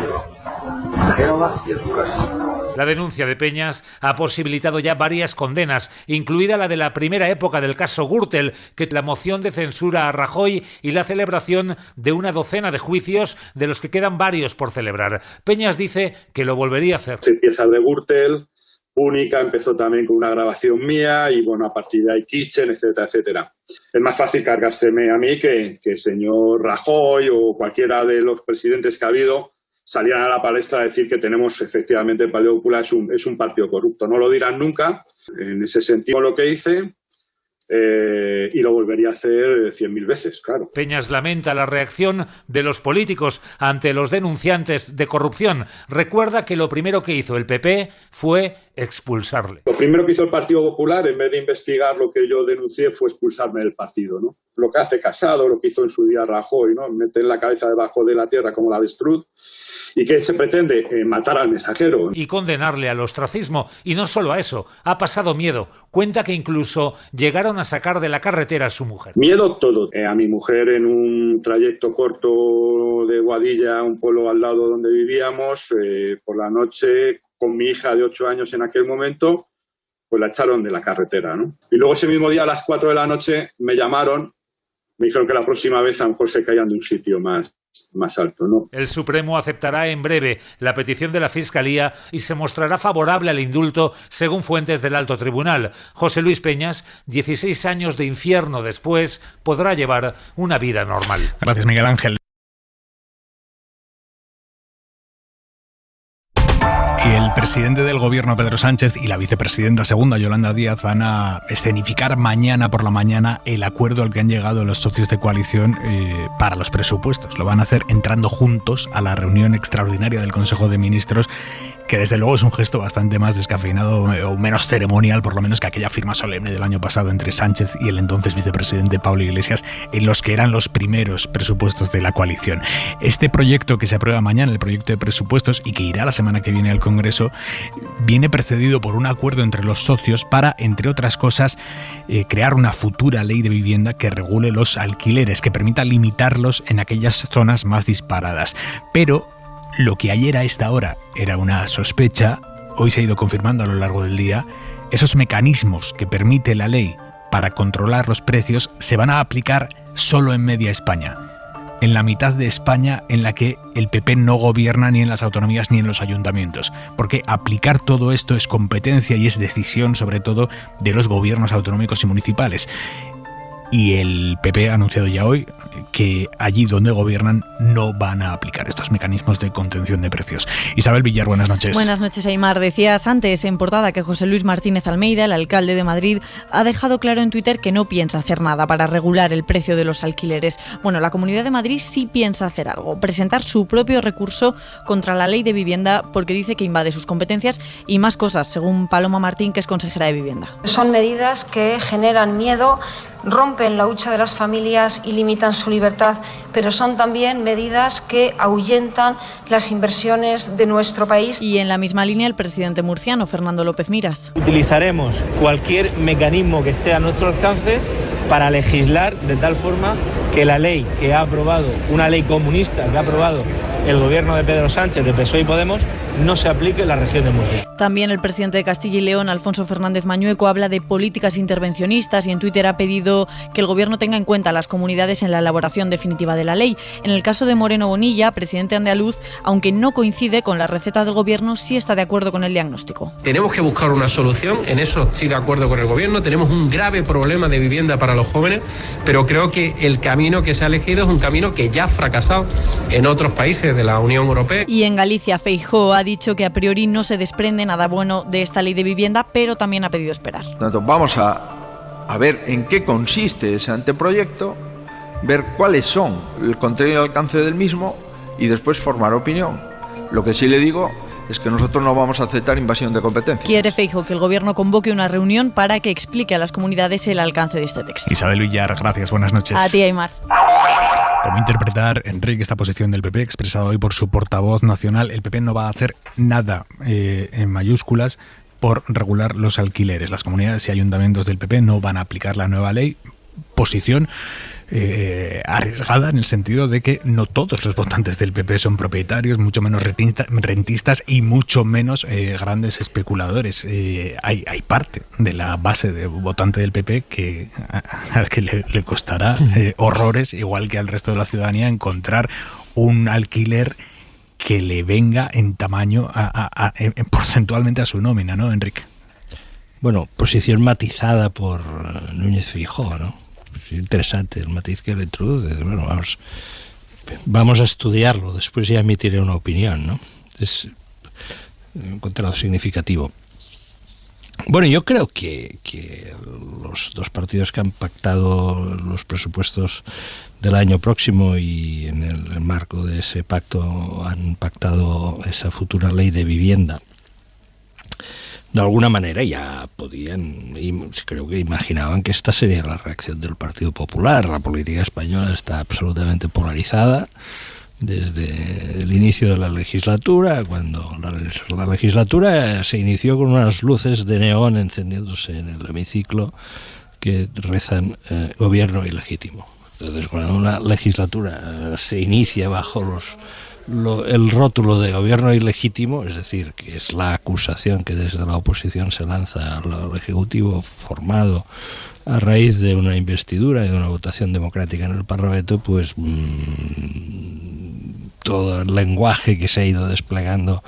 a Génova y a su casa.
La denuncia de Peñas ha posibilitado ya varias condenas, incluida la de la primera época del caso Gürtel, que la moción de censura a Rajoy y la celebración de una docena de juicios, de los que quedan varios por celebrar. Peñas dice que lo volvería a hacer.
Se empieza el de Gürtel, Única empezó también con una grabación mía y bueno, a partir de ahí Kitchen, etcétera, etcétera. Es más fácil cargárseme a mí que el señor Rajoy o cualquiera de los presidentes que ha habido salieran a la palestra a decir que tenemos efectivamente el Partido Popular es un partido corrupto. No lo dirán nunca, en ese sentido lo que hice, y lo volvería a hacer 100.000 veces, claro.
Peñas lamenta la reacción de los políticos ante los denunciantes de corrupción. Recuerda que lo primero que hizo el PP fue expulsarle.
Lo primero que hizo el Partido Popular, en vez de investigar lo que yo denuncié, fue expulsarme del partido, ¿no? Lo que hace Casado, lo que hizo en su día Rajoy, ¿no? Meter la cabeza debajo de la tierra como la avestruz. ¿Y qué se pretende? Matar al mensajero.
Y condenarle al ostracismo. Y no solo a eso, ha pasado miedo. Cuenta que incluso llegaron a sacar de la carretera a su mujer.
Miedo todo. A mi mujer en un trayecto corto de Boadilla, un pueblo al lado donde vivíamos, por la noche, con mi hija de 8 años en aquel momento, pues la echaron de la carretera, ¿no? Y luego ese mismo día a las 4 de la noche me llamaron, me dijeron que la próxima vez a lo mejor se caían de un sitio más alto, ¿no?
El Supremo aceptará en breve la petición de la Fiscalía y se mostrará favorable al indulto, según fuentes del Alto Tribunal. José Luis Peñas, 16 años de infierno después, podrá llevar una vida normal.
Gracias, Miguel Ángel. Y el presidente del gobierno, Pedro Sánchez, y la vicepresidenta segunda, Yolanda Díaz, van a escenificar mañana por la mañana el acuerdo al que han llegado los socios de coalición para los presupuestos. Lo van a hacer entrando juntos a la reunión extraordinaria del Consejo de Ministros, que desde luego es un gesto bastante más descafeinado o menos ceremonial, por lo menos, que aquella firma solemne del año pasado entre Sánchez y el entonces vicepresidente Pablo Iglesias, en los que eran los primeros presupuestos de la coalición. Este proyecto que se aprueba mañana, el proyecto de presupuestos, y que irá la semana que viene al Congreso, viene precedido por un acuerdo entre los socios para, entre otras cosas, crear una futura ley de vivienda que regule los alquileres, que permita limitarlos en aquellas zonas más disparadas. Pero lo que ayer a esta hora era una sospecha, hoy se ha ido confirmando a lo largo del día. Esos mecanismos que permite la ley para controlar los precios se van a aplicar solo en media España, en la mitad de España en la que el PP no gobierna ni en las autonomías ni en los ayuntamientos, porque aplicar todo esto es competencia y es decisión sobre todo de los gobiernos autonómicos y municipales. Y el PP ha anunciado ya hoy que allí donde gobiernan no van a aplicar estos mecanismos de contención de precios. Isabel Villar, buenas noches.
Buenas noches, Aimar. Decías antes en portada que José Luis Martínez Almeida, el alcalde de Madrid, ha dejado claro en Twitter que no piensa hacer nada para regular el precio de los alquileres. Bueno, la Comunidad de Madrid sí piensa hacer algo, presentar su propio recurso contra la ley de vivienda porque dice que invade sus competencias y más cosas, según Paloma Martín, que es consejera de Vivienda.
Son medidas que generan miedo, rompen la hucha de las familias y limitan su libertad, pero son también medidas que ahuyentan las inversiones de nuestro país.
Y en la misma línea el presidente murciano, Fernando López Miras.
Utilizaremos cualquier mecanismo que esté a nuestro alcance para legislar de tal forma que la ley que ha aprobado, una ley comunista que ha aprobado el gobierno de Pedro Sánchez, de PSOE y Podemos, no se aplique en la región de Murcia.
También el presidente de Castilla y León, Alfonso Fernández Mañueco, habla de políticas intervencionistas y en Twitter ha pedido que el gobierno tenga en cuenta a las comunidades en la elaboración definitiva de la ley. En el caso de Moreno Bonilla, presidente andaluz, aunque no coincide con la receta del gobierno, sí está de acuerdo con el diagnóstico.
Tenemos que buscar una solución, en eso estoy de acuerdo con el gobierno. Tenemos un grave problema de vivienda para los jóvenes, pero creo que el camino que se ha elegido es un camino que ya ha fracasado en otros países de la Unión Europea.
Y en Galicia, Feijóo ha dicho que a priori no se desprende nada bueno de esta ley de vivienda, pero también ha pedido esperar.
Por tanto, vamos a ver en qué consiste ese anteproyecto, ver cuáles son el contenido y el alcance del mismo y después formar opinión. Lo que sí le digo es que nosotros no vamos a aceptar invasión de competencia.
Quiere Feijóo que el Gobierno convoque una reunión para que explique a las comunidades el alcance de este texto.
Isabel Villar, gracias, buenas noches.
A ti, Aymar.
¿Cómo interpretar, Enrique, esta posición del PP expresada hoy por su portavoz nacional? El PP no va a hacer nada, en mayúsculas, por regular los alquileres. Las comunidades y ayuntamientos del PP no van a aplicar la nueva ley. Posición arriesgada en el sentido de que no todos los votantes del PP son propietarios, mucho menos rentistas y mucho menos grandes especuladores. Hay parte de la base de votante del PP al que le costará horrores, igual que al resto de la ciudadanía, encontrar un alquiler que le venga en tamaño porcentualmente a su nómina, ¿no, Enrique?
Bueno, posición matizada por Núñez Feijóo, ¿no? Es interesante el matiz que le introduce. Bueno, vamos a estudiarlo, después ya emitiré una opinión, ¿no? Es encontrado significativo. Bueno, yo creo que los dos partidos que han pactado los presupuestos del año próximo y en el marco de ese pacto han pactado esa futura ley de vivienda, de alguna manera ya podían, y creo que imaginaban que esta sería la reacción del Partido Popular. La política española está absolutamente polarizada desde el inicio de la legislatura, cuando la legislatura se inició con unas luces de neón encendiéndose en el hemiciclo que rezan gobierno ilegítimo. Entonces, cuando una legislatura se inicia bajo el rótulo de gobierno ilegítimo, es decir, que es la acusación que desde la oposición se lanza al Ejecutivo formado a raíz de una investidura y de una votación democrática en el Parlamento, pues todo el lenguaje que se ha ido desplegando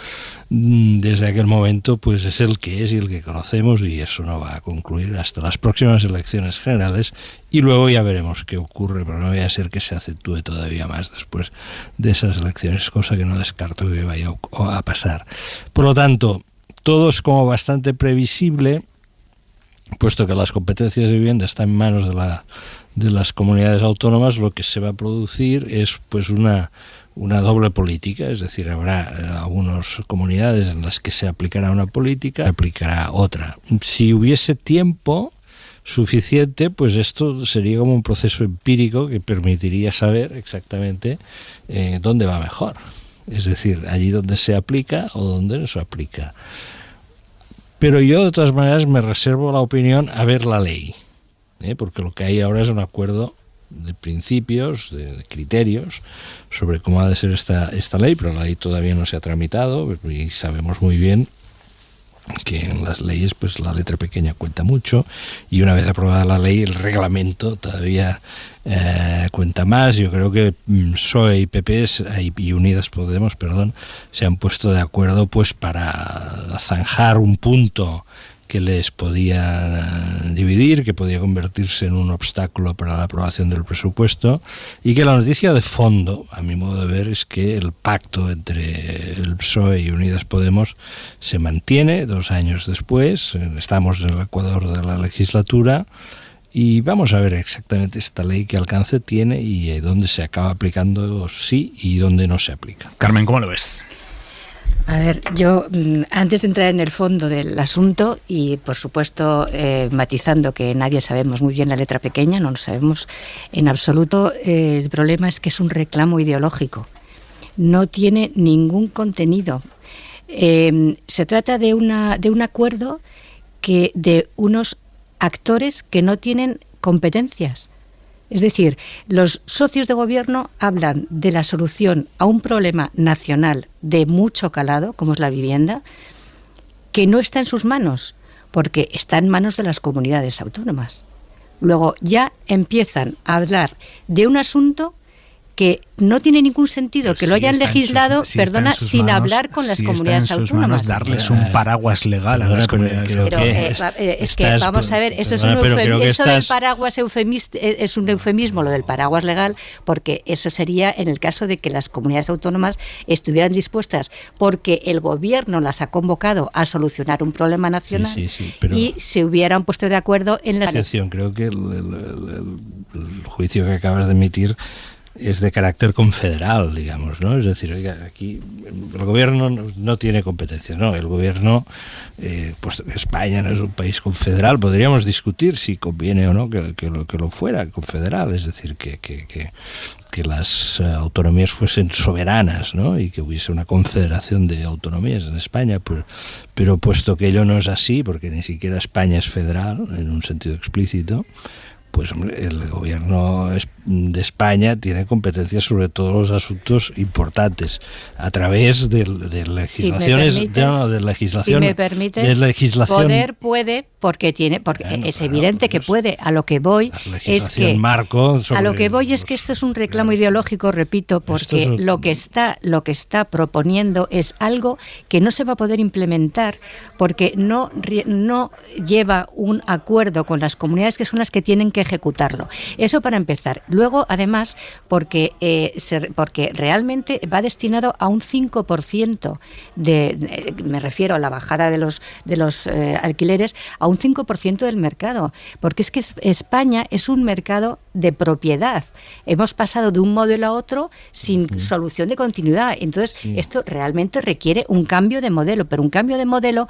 desde aquel momento pues es el que es y el que conocemos, y eso no va a concluir hasta las próximas elecciones generales, y luego ya veremos qué ocurre, pero no vaya a ser que se acentúe todavía más después de esas elecciones, cosa que no descarto que vaya a pasar. Por lo tanto, todo es como bastante previsible, puesto que las competencias de vivienda están en manos de las comunidades autónomas. Lo que se va a producir es pues una doble política, es decir, habrá algunas comunidades en las que se aplicará una política, se aplicará otra. Si hubiese tiempo suficiente, pues esto sería como un proceso empírico que permitiría saber exactamente dónde va mejor, es decir, allí donde se aplica o donde no se aplica. Pero yo de todas maneras me reservo la opinión a ver la ley, porque lo que hay ahora es un acuerdo de principios, de criterios sobre cómo ha de ser esta ley, pero la ley todavía no se ha tramitado y sabemos muy bien que en las leyes pues la letra pequeña cuenta mucho, y una vez aprobada la ley el reglamento todavía cuenta más. Yo creo que PSOE y PP y Unidas Podemos, se han puesto de acuerdo pues para zanjar un punto que les podía dividir, que podía convertirse en un obstáculo para la aprobación del presupuesto, y que la noticia de fondo, a mi modo de ver, es que el pacto entre el PSOE y Unidas Podemos se mantiene 2 años después. Estamos en el ecuador de la legislatura y vamos a ver exactamente esta ley qué alcance tiene y dónde se acaba aplicando sí y dónde no se aplica.
Carmen, ¿cómo lo ves?
A ver, yo antes de entrar en el fondo del asunto y por supuesto matizando que nadie sabemos muy bien la letra pequeña, no lo sabemos en absoluto, el problema es que es un reclamo ideológico, no tiene ningún contenido. Se trata de un acuerdo de unos actores que no tienen competencias. Es decir, los socios de gobierno hablan de la solución a un problema nacional de mucho calado, como es la vivienda, que no está en sus manos, porque está en manos de las comunidades autónomas. Luego ya empiezan a hablar de un asunto que no tiene ningún sentido que lo hayan legislado, sin hablar con las comunidades autónomas.
Darles un paraguas legal a las comunidades autónomas.
Es que vamos a ver, eso es un eufemismo. Eso del paraguas es un eufemismo, lo del paraguas legal, porque eso sería en el caso de que las comunidades autónomas estuvieran dispuestas, porque el gobierno las ha convocado a solucionar un problema nacional y se hubieran puesto de acuerdo en la
excepción. Creo que el juicio que acabas de emitir es de carácter confederal, digamos, ¿no? Es decir, oiga, aquí el gobierno no tiene competencias, ¿no? El gobierno, pues España no es un país confederal, podríamos discutir si conviene o no que lo fuera confederal, es decir, que las autonomías fuesen soberanas, ¿no? Y que hubiese una confederación de autonomías en España, pero puesto que ello no es así, porque ni siquiera España es federal en un sentido explícito, pues hombre, el gobierno de España tiene competencias sobre todos los asuntos importantes a través de legislaciones,
si me permites, poder puede, porque es evidente que puede. A lo que voy es que esto es un reclamo ideológico, repito, porque lo que está proponiendo es algo que no se va a poder implementar porque no lleva un acuerdo con las comunidades que son las que tienen que ejecutarlo. Eso para empezar. Luego, además, porque realmente va destinado a un 5% me refiero a la bajada de los alquileres, a un 5% del mercado, porque es que España es un mercado de propiedad. Hemos pasado de un modelo a otro sin solución de continuidad. Entonces, esto realmente requiere un cambio de modelo, pero un cambio de modelo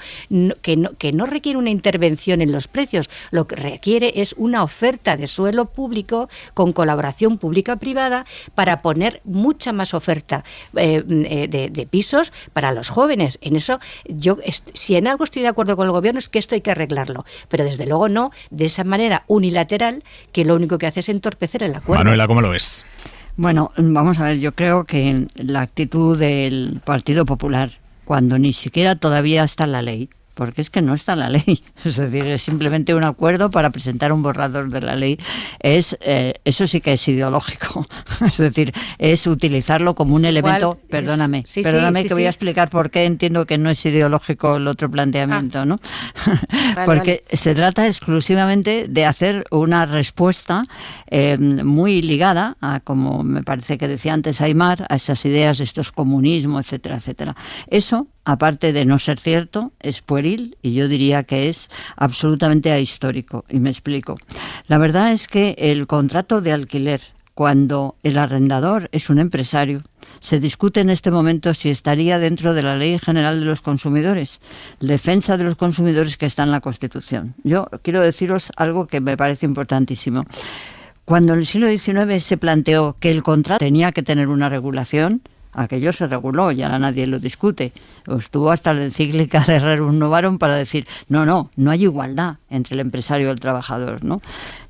que no requiere una intervención en los precios. Lo que requiere es una oferta de suelo público con colaboración pública-privada para poner mucha más oferta de pisos para los jóvenes. En eso, si en algo estoy de acuerdo con el gobierno es que esto hay que arreglarlo, pero desde luego no de esa manera unilateral que lo único que hace es entorpecer el acuerdo.
Manuela, ¿cómo lo ves?
Bueno, vamos a ver, yo creo que la actitud del Partido Popular, cuando ni siquiera todavía está la ley, porque es que no está la ley, es decir, es simplemente un acuerdo para presentar un borrador de la ley, eso sí que es ideológico, es decir, es utilizarlo como un elemento, perdóname, voy a explicar por qué entiendo que no es ideológico el otro planteamiento, ¿no? Porque se trata exclusivamente de hacer una respuesta muy ligada a, como me parece que decía antes Aimar, a esas ideas de estos comunismo, etcétera, etcétera. Eso, aparte de no ser cierto, es pueril y yo diría que es absolutamente ahistórico. Y me explico. La verdad es que el contrato de alquiler, cuando el arrendador es un empresario, se discute en este momento si estaría dentro de la Ley General de los Consumidores, defensa de los consumidores que está en la Constitución. Yo quiero deciros algo que me parece importantísimo. Cuando en el siglo XIX se planteó que el contrato tenía que tener una regulación, aquello se reguló y ahora nadie lo discute. Estuvo hasta la encíclica de Rerum Novarum para decir, no hay igualdad entre el empresario y el trabajador, ¿no?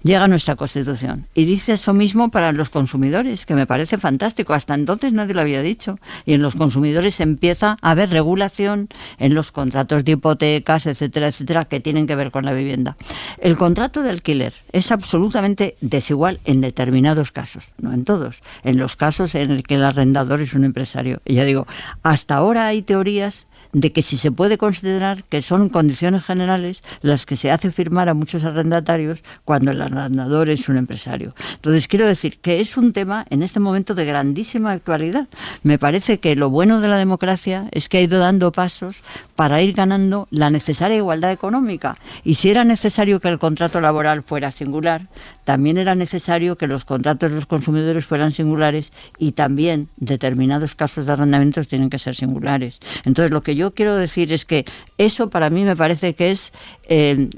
Llega nuestra Constitución y dice eso mismo para los consumidores, que me parece fantástico. Hasta entonces nadie lo había dicho. Y en los consumidores empieza a haber regulación en los contratos de hipotecas, etcétera, etcétera, que tienen que ver con la vivienda. El contrato de alquiler es absolutamente desigual en determinados casos, no en todos. En los casos en el que el arrendador es un empresario. Y ya digo, hasta ahora hay teorías de que si se puede considerar que son condiciones generales las que se hace firmar a muchos arrendatarios cuando el arrendador es un empresario. Entonces quiero decir que es un tema en este momento de grandísima actualidad. Me parece que lo bueno de la democracia es que ha ido dando pasos para ir ganando la necesaria igualdad económica. Y si era necesario que el contrato laboral fuera singular, también era necesario que los contratos de los consumidores fueran singulares y también determinados casos de arrendamientos tienen que ser singulares. Entonces lo que yo quiero decir es que eso para mí me parece que es,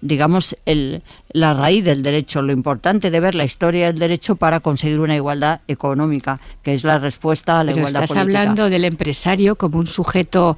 digamos, la raíz del derecho, lo importante de ver la historia del derecho para conseguir una igualdad económica, que es la respuesta a la igualdad política.
Estás hablando del empresario como un sujeto,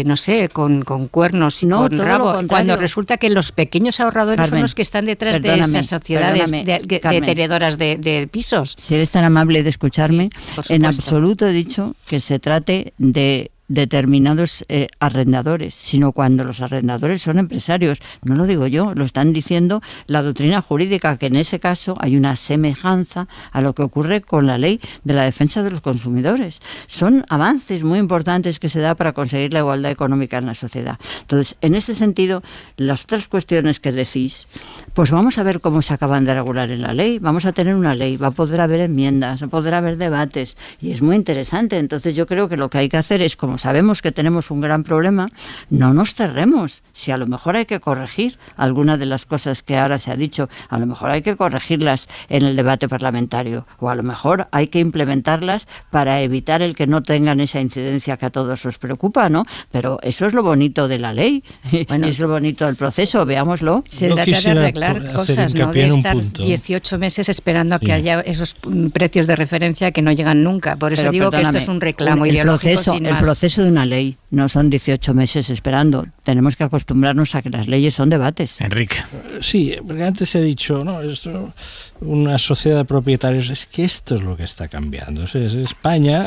no sé, con cuernos y con rabo, cuando resulta que los pequeños ahorradores Carmen, son los que están detrás de esas sociedades tenedoras de pisos.
Si eres tan amable de escucharme, sí, en absoluto he dicho que se trate de determinados arrendadores, sino cuando los arrendadores son empresarios. No lo digo yo, lo están diciendo la doctrina jurídica, que en ese caso hay una semejanza a lo que ocurre con la ley de la defensa de los consumidores. Son avances muy importantes que se da para conseguir la igualdad económica en la sociedad. Entonces, en ese sentido, las otras cuestiones que decís, pues vamos a ver cómo se acaban de regular en la ley. Vamos a tener una ley, va a poder haber enmiendas, va a poder haber debates, y es muy interesante. Entonces yo creo que lo que hay que hacer es, como como sabemos que tenemos un gran problema, no nos cerremos. Si a lo mejor hay que corregir algunas de las cosas que ahora se ha dicho, a lo mejor hay que corregirlas en el debate parlamentario, o a lo mejor hay que implementarlas para evitar el que no tengan esa incidencia que a todos os preocupa, ¿no? Pero eso es lo bonito de la ley, bueno, es lo bonito del proceso, veámoslo.
Se trata de arreglar cosas, no de estar 18 meses esperando a que haya esos precios de referencia que no llegan nunca. Por eso digo que esto es un reclamo ideológico.
El proceso de una ley no son 18 meses esperando. Tenemos que acostumbrarnos a que las leyes son debates.
Enrique.
Sí, porque antes he dicho, no, esto, una sociedad de propietarios, es que esto es lo que está cambiando. Es España,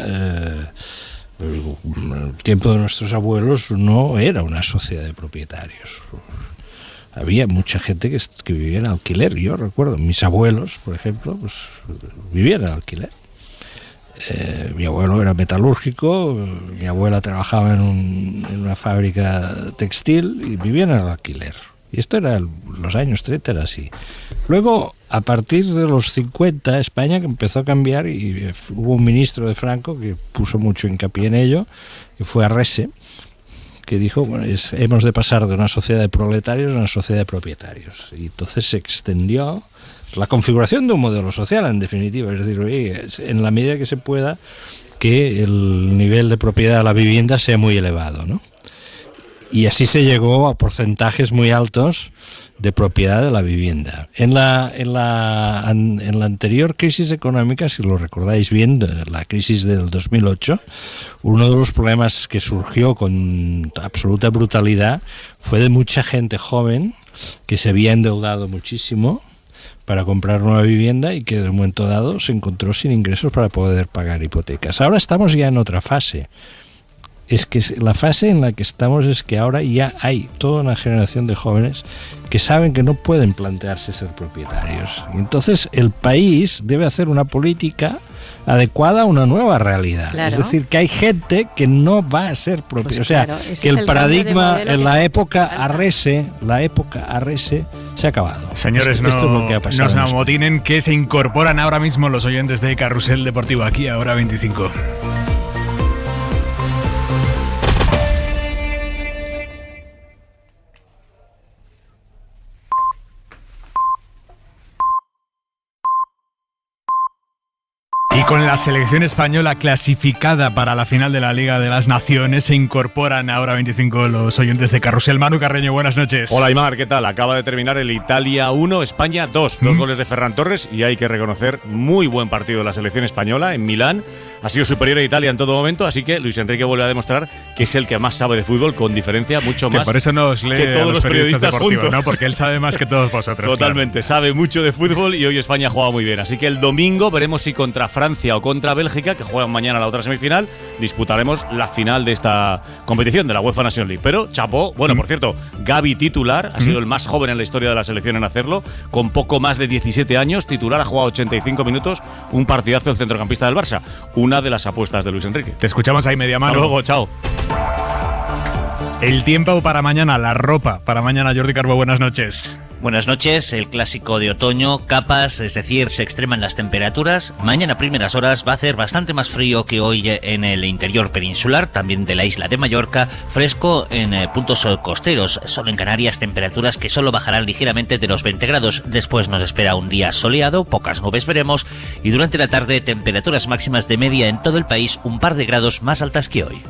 el tiempo de nuestros abuelos no era una sociedad de propietarios. Había mucha gente que vivía en alquiler. Yo recuerdo, mis abuelos, por ejemplo, pues vivían en alquiler. Mi abuelo era metalúrgico, mi abuela trabajaba en una fábrica textil y vivían en el alquiler. Y esto era los años 30, era así. Luego, a partir de los 50, España empezó a cambiar y hubo un ministro de Franco que puso mucho hincapié en ello, que fue Arrese, que dijo, bueno, hemos de pasar de una sociedad de proletarios a una sociedad de propietarios. Y entonces se extendió la configuración de un modelo social, en definitiva, es decir, oye, en la medida que se pueda, que el nivel de propiedad de la vivienda sea muy elevado, ¿no? Y así se llegó a porcentajes muy altos de propiedad de la vivienda. En la anterior crisis económica, si lo recordáis bien, la crisis del 2008, uno de los problemas que surgió con absoluta brutalidad fue de mucha gente joven que se había endeudado muchísimo para comprar una vivienda y que de un momento dado se encontró sin ingresos para poder pagar hipotecas. Ahora estamos ya en otra fase. Es que la fase en la que estamos es que ahora ya hay toda una generación de jóvenes que saben que no pueden plantearse ser propietarios. Entonces el país debe hacer una política adecuada a una nueva realidad. Claro. Es decir, que hay gente que no va a ser propietaria. Pues claro, o sea, que el paradigma en la época Arrese se ha acabado.
Señores, esto es lo que ha pasado. Nos amotinen que se incorporan ahora mismo los oyentes de Carrusel Deportivo aquí a Hora 25. Y con la selección española clasificada para la final de la Liga de las Naciones, se incorporan ahora 25 los oyentes de Carrusel. Manu Carreño, buenas noches.
Hola, Aimar, ¿qué tal? Acaba de terminar el Italia 1, España 2. Dos goles de Ferran Torres y hay que reconocer muy buen partido de la selección española en Milán. Ha sido superior a Italia en todo momento, así que Luis Enrique vuelve a demostrar que es el que más sabe de fútbol, con diferencia, mucho más.
Que por eso nos lee
que todos
a los periodistas juntos,
¿no?
Porque él sabe más que todos vosotros.
Totalmente, claro. Sabe mucho de fútbol y hoy España ha jugado muy bien. Así que el domingo veremos si contra Francia o contra Bélgica, que juegan mañana la otra semifinal, disputaremos la final de esta competición de la UEFA Nations League. Pero chapó, bueno, por cierto, Gavi titular, ha sido el más joven en la historia de la selección en hacerlo, con poco más de 17 años, titular, ha jugado 85 minutos, un partidazo del centrocampista del Barça, una de las apuestas de Luis Enrique.
Te escuchamos ahí media mano.
Hasta luego, chao.
El tiempo para mañana, la ropa para mañana. Jordi Carbo, buenas noches.
Buenas noches, el clásico de otoño, capas, es decir, se extreman las temperaturas. Mañana a primeras horas va a hacer bastante más frío que hoy en el interior peninsular, también de la isla de Mallorca, fresco en puntos costeros. Solo en Canarias temperaturas que solo bajarán ligeramente de los 20 grados. Después nos espera un día soleado, pocas nubes veremos, y durante la tarde temperaturas máximas de media en todo el país, un par de grados más altas que hoy.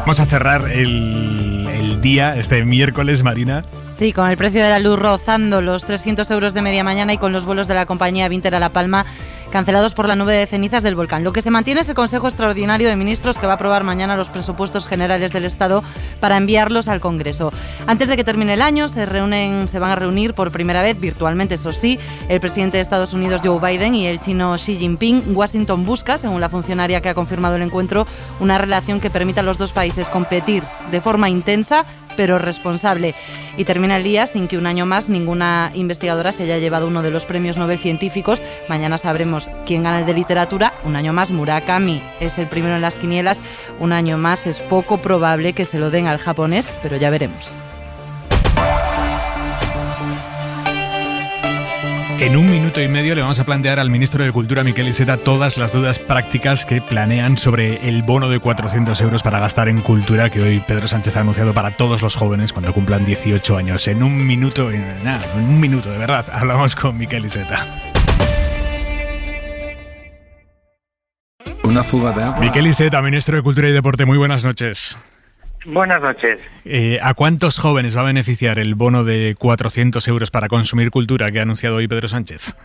Vamos a cerrar el día, este miércoles, Marina.
Sí, con el precio de la luz rozando los 300 euros de media mañana y con los vuelos de la compañía Vinter a La Palma cancelados por la nube de cenizas del volcán. Lo que se mantiene es el Consejo Extraordinario de Ministros, que va a aprobar mañana los presupuestos generales del Estado para enviarlos al Congreso. Antes de que termine el año se van a reunir por primera vez, virtualmente eso sí, el presidente de Estados Unidos Joe Biden y el chino Xi Jinping. Washington busca, según la funcionaria que ha confirmado el encuentro, una relación que permita a los dos países competir de forma intensa pero responsable. Y termina el día sin que un año más ninguna investigadora se haya llevado uno de los premios Nobel científicos. Mañana sabremos quién gana el de literatura. Un año más Murakami es el primero en las quinielas. Un año más es poco probable que se lo den al japonés, pero ya veremos.
En un minuto y medio le vamos a plantear al ministro de Cultura, Miquel Iceta, todas las dudas prácticas que planean sobre el bono de 400 euros para gastar en cultura que hoy Pedro Sánchez ha anunciado para todos los jóvenes cuando cumplan 18 años. En un minuto, de verdad, hablamos con Miquel Iceta.
Una fuga de agua.
Miquel Iceta, ministro de Cultura y Deporte, muy buenas noches.
Buenas noches.
¿A cuántos jóvenes va a beneficiar el bono de 400 euros para consumir cultura que ha anunciado hoy Pedro Sánchez?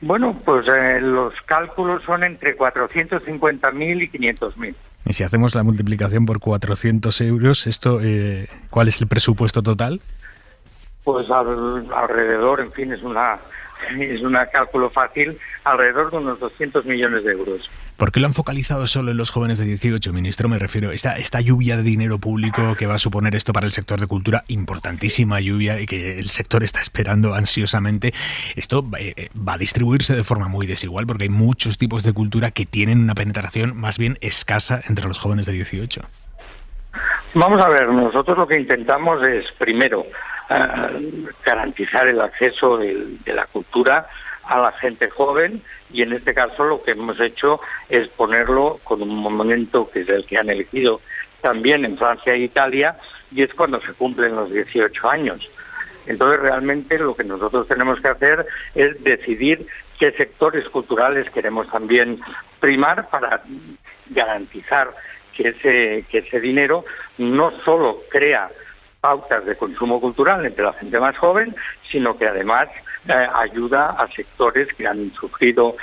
Bueno, pues los cálculos son entre 450.000 y 500.000.
Y si hacemos la multiplicación por 400 euros, esto, ¿cuál es el presupuesto total?
Pues alrededor, en fin, es un cálculo fácil, alrededor de unos 200 millones de euros.
¿Por qué lo han focalizado solo en los jóvenes de 18, ministro? Me refiero, esta lluvia de dinero público que va a suponer esto para el sector de cultura, importantísima lluvia y que el sector está esperando ansiosamente, esto va a distribuirse de forma muy desigual porque hay muchos tipos de cultura que tienen una penetración más bien escasa entre los jóvenes de 18.
Vamos a ver, nosotros lo que intentamos es, primero, garantizar el acceso de la cultura a la gente joven, y en este caso lo que hemos hecho es ponerlo con un momento que es el que han elegido también en Francia e Italia, y es cuando se cumplen los 18 años. Entonces realmente lo que nosotros tenemos que hacer es decidir qué sectores culturales queremos también primar para garantizar que ese dinero no solo crea pautas de consumo cultural entre la gente más joven, sino que además ayuda a sectores que han sufrido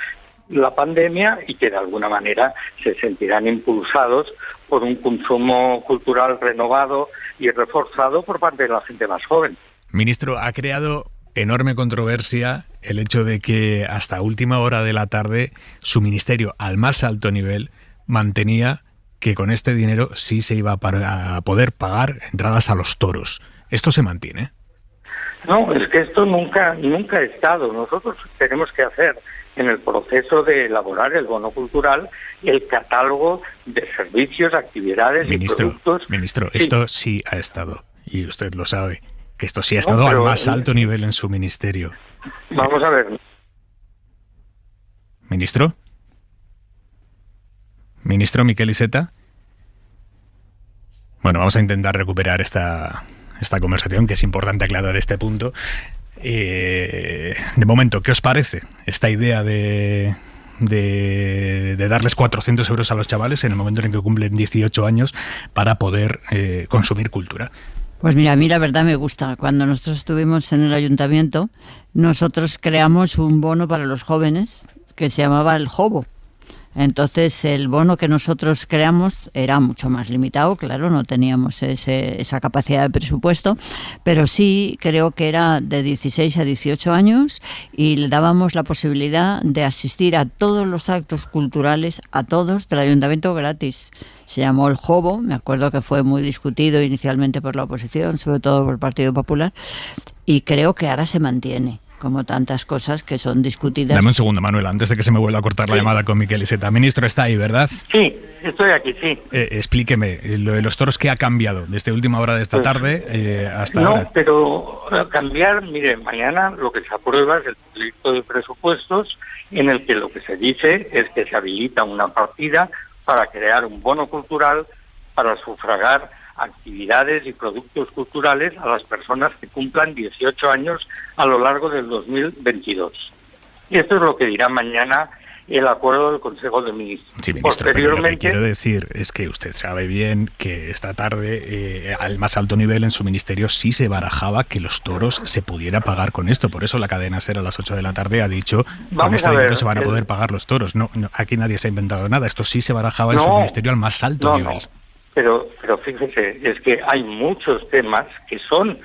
la pandemia y que de alguna manera se sentirán impulsados por un consumo cultural renovado y reforzado por parte de la gente más joven.
Ministro, ha creado enorme controversia el hecho de que hasta última hora de la tarde su ministerio, al más alto nivel, mantenía que con este dinero sí se iba a poder pagar entradas a los toros. ¿Esto se mantiene?
No, es que esto nunca ha estado. Nosotros tenemos que hacer en el proceso de elaborar el bono cultural el catálogo de servicios, actividades y productos.
Ministro, esto sí ha estado, y usted lo sabe, que esto sí ha estado al más alto nivel en su ministerio.
Vamos a ver.
¿Ministro? ¿Ministro Miquel Iceta? Bueno, vamos a intentar recuperar esta conversación, que es importante aclarar este punto. De momento, ¿qué os parece esta idea de darles 400 euros a los chavales en el momento en que cumplen 18 años para poder consumir cultura?
Pues mira, a mí la verdad me gusta. Cuando nosotros estuvimos en el ayuntamiento, nosotros creamos un bono para los jóvenes que se llamaba el JOBO. Entonces el bono que nosotros creamos era mucho más limitado, claro, no teníamos esa capacidad de presupuesto, pero sí creo que era de 16 a 18 años y le dábamos la posibilidad de asistir a todos los actos culturales, a todos, del ayuntamiento gratis. Se llamó el JOBO, me acuerdo que fue muy discutido inicialmente por la oposición, sobre todo por el Partido Popular, y creo que ahora se mantiene, como tantas cosas que son discutidas.
Dame un segundo, Manuel, antes de que se me vuelva a cortar la llamada con Miquel Iceta. Ministro, está ahí, ¿verdad?
Sí, estoy aquí, sí.
Explíqueme, lo de los toros, ¿qué ha cambiado desde última hora de esta tarde hasta ahora?
No, pero cambiar, mire, mañana lo que se aprueba es el proyecto de presupuestos en el que lo que se dice es que se habilita una partida para crear un bono cultural para sufragar actividades y productos culturales a las personas que cumplan 18 años a lo largo del 2022. Y esto es lo que dirá mañana el acuerdo del Consejo de Ministros.
Sí, ministro, pero lo que quiero decir es que usted sabe bien que esta tarde, al más alto nivel en su ministerio, sí se barajaba que los toros se pudiera pagar con esto. Por eso la cadena SER a las 8 de la tarde ha dicho con este dinero se van a poder pagar los toros. No, aquí nadie se ha inventado nada. Esto sí se barajaba en su ministerio al más alto nivel.
No. Pero fíjese, es que hay muchos temas que son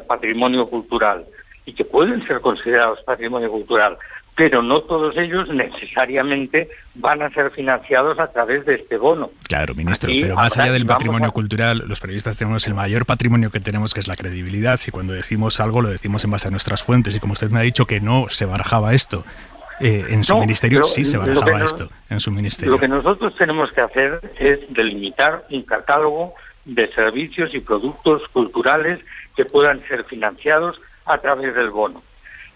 patrimonio cultural y que pueden ser considerados patrimonio cultural, pero no todos ellos necesariamente van a ser financiados a través de este bono.
Claro, ministro, pero más allá del patrimonio cultural, los periodistas tenemos el mayor patrimonio que tenemos, que es la credibilidad, y cuando decimos algo lo decimos en base a nuestras fuentes, y como usted me ha dicho que no se barajaba esto, en su ministerio sí se barajaba esto, en su ministerio.
Lo que nosotros tenemos que hacer es delimitar un catálogo de servicios y productos culturales que puedan ser financiados a través del bono.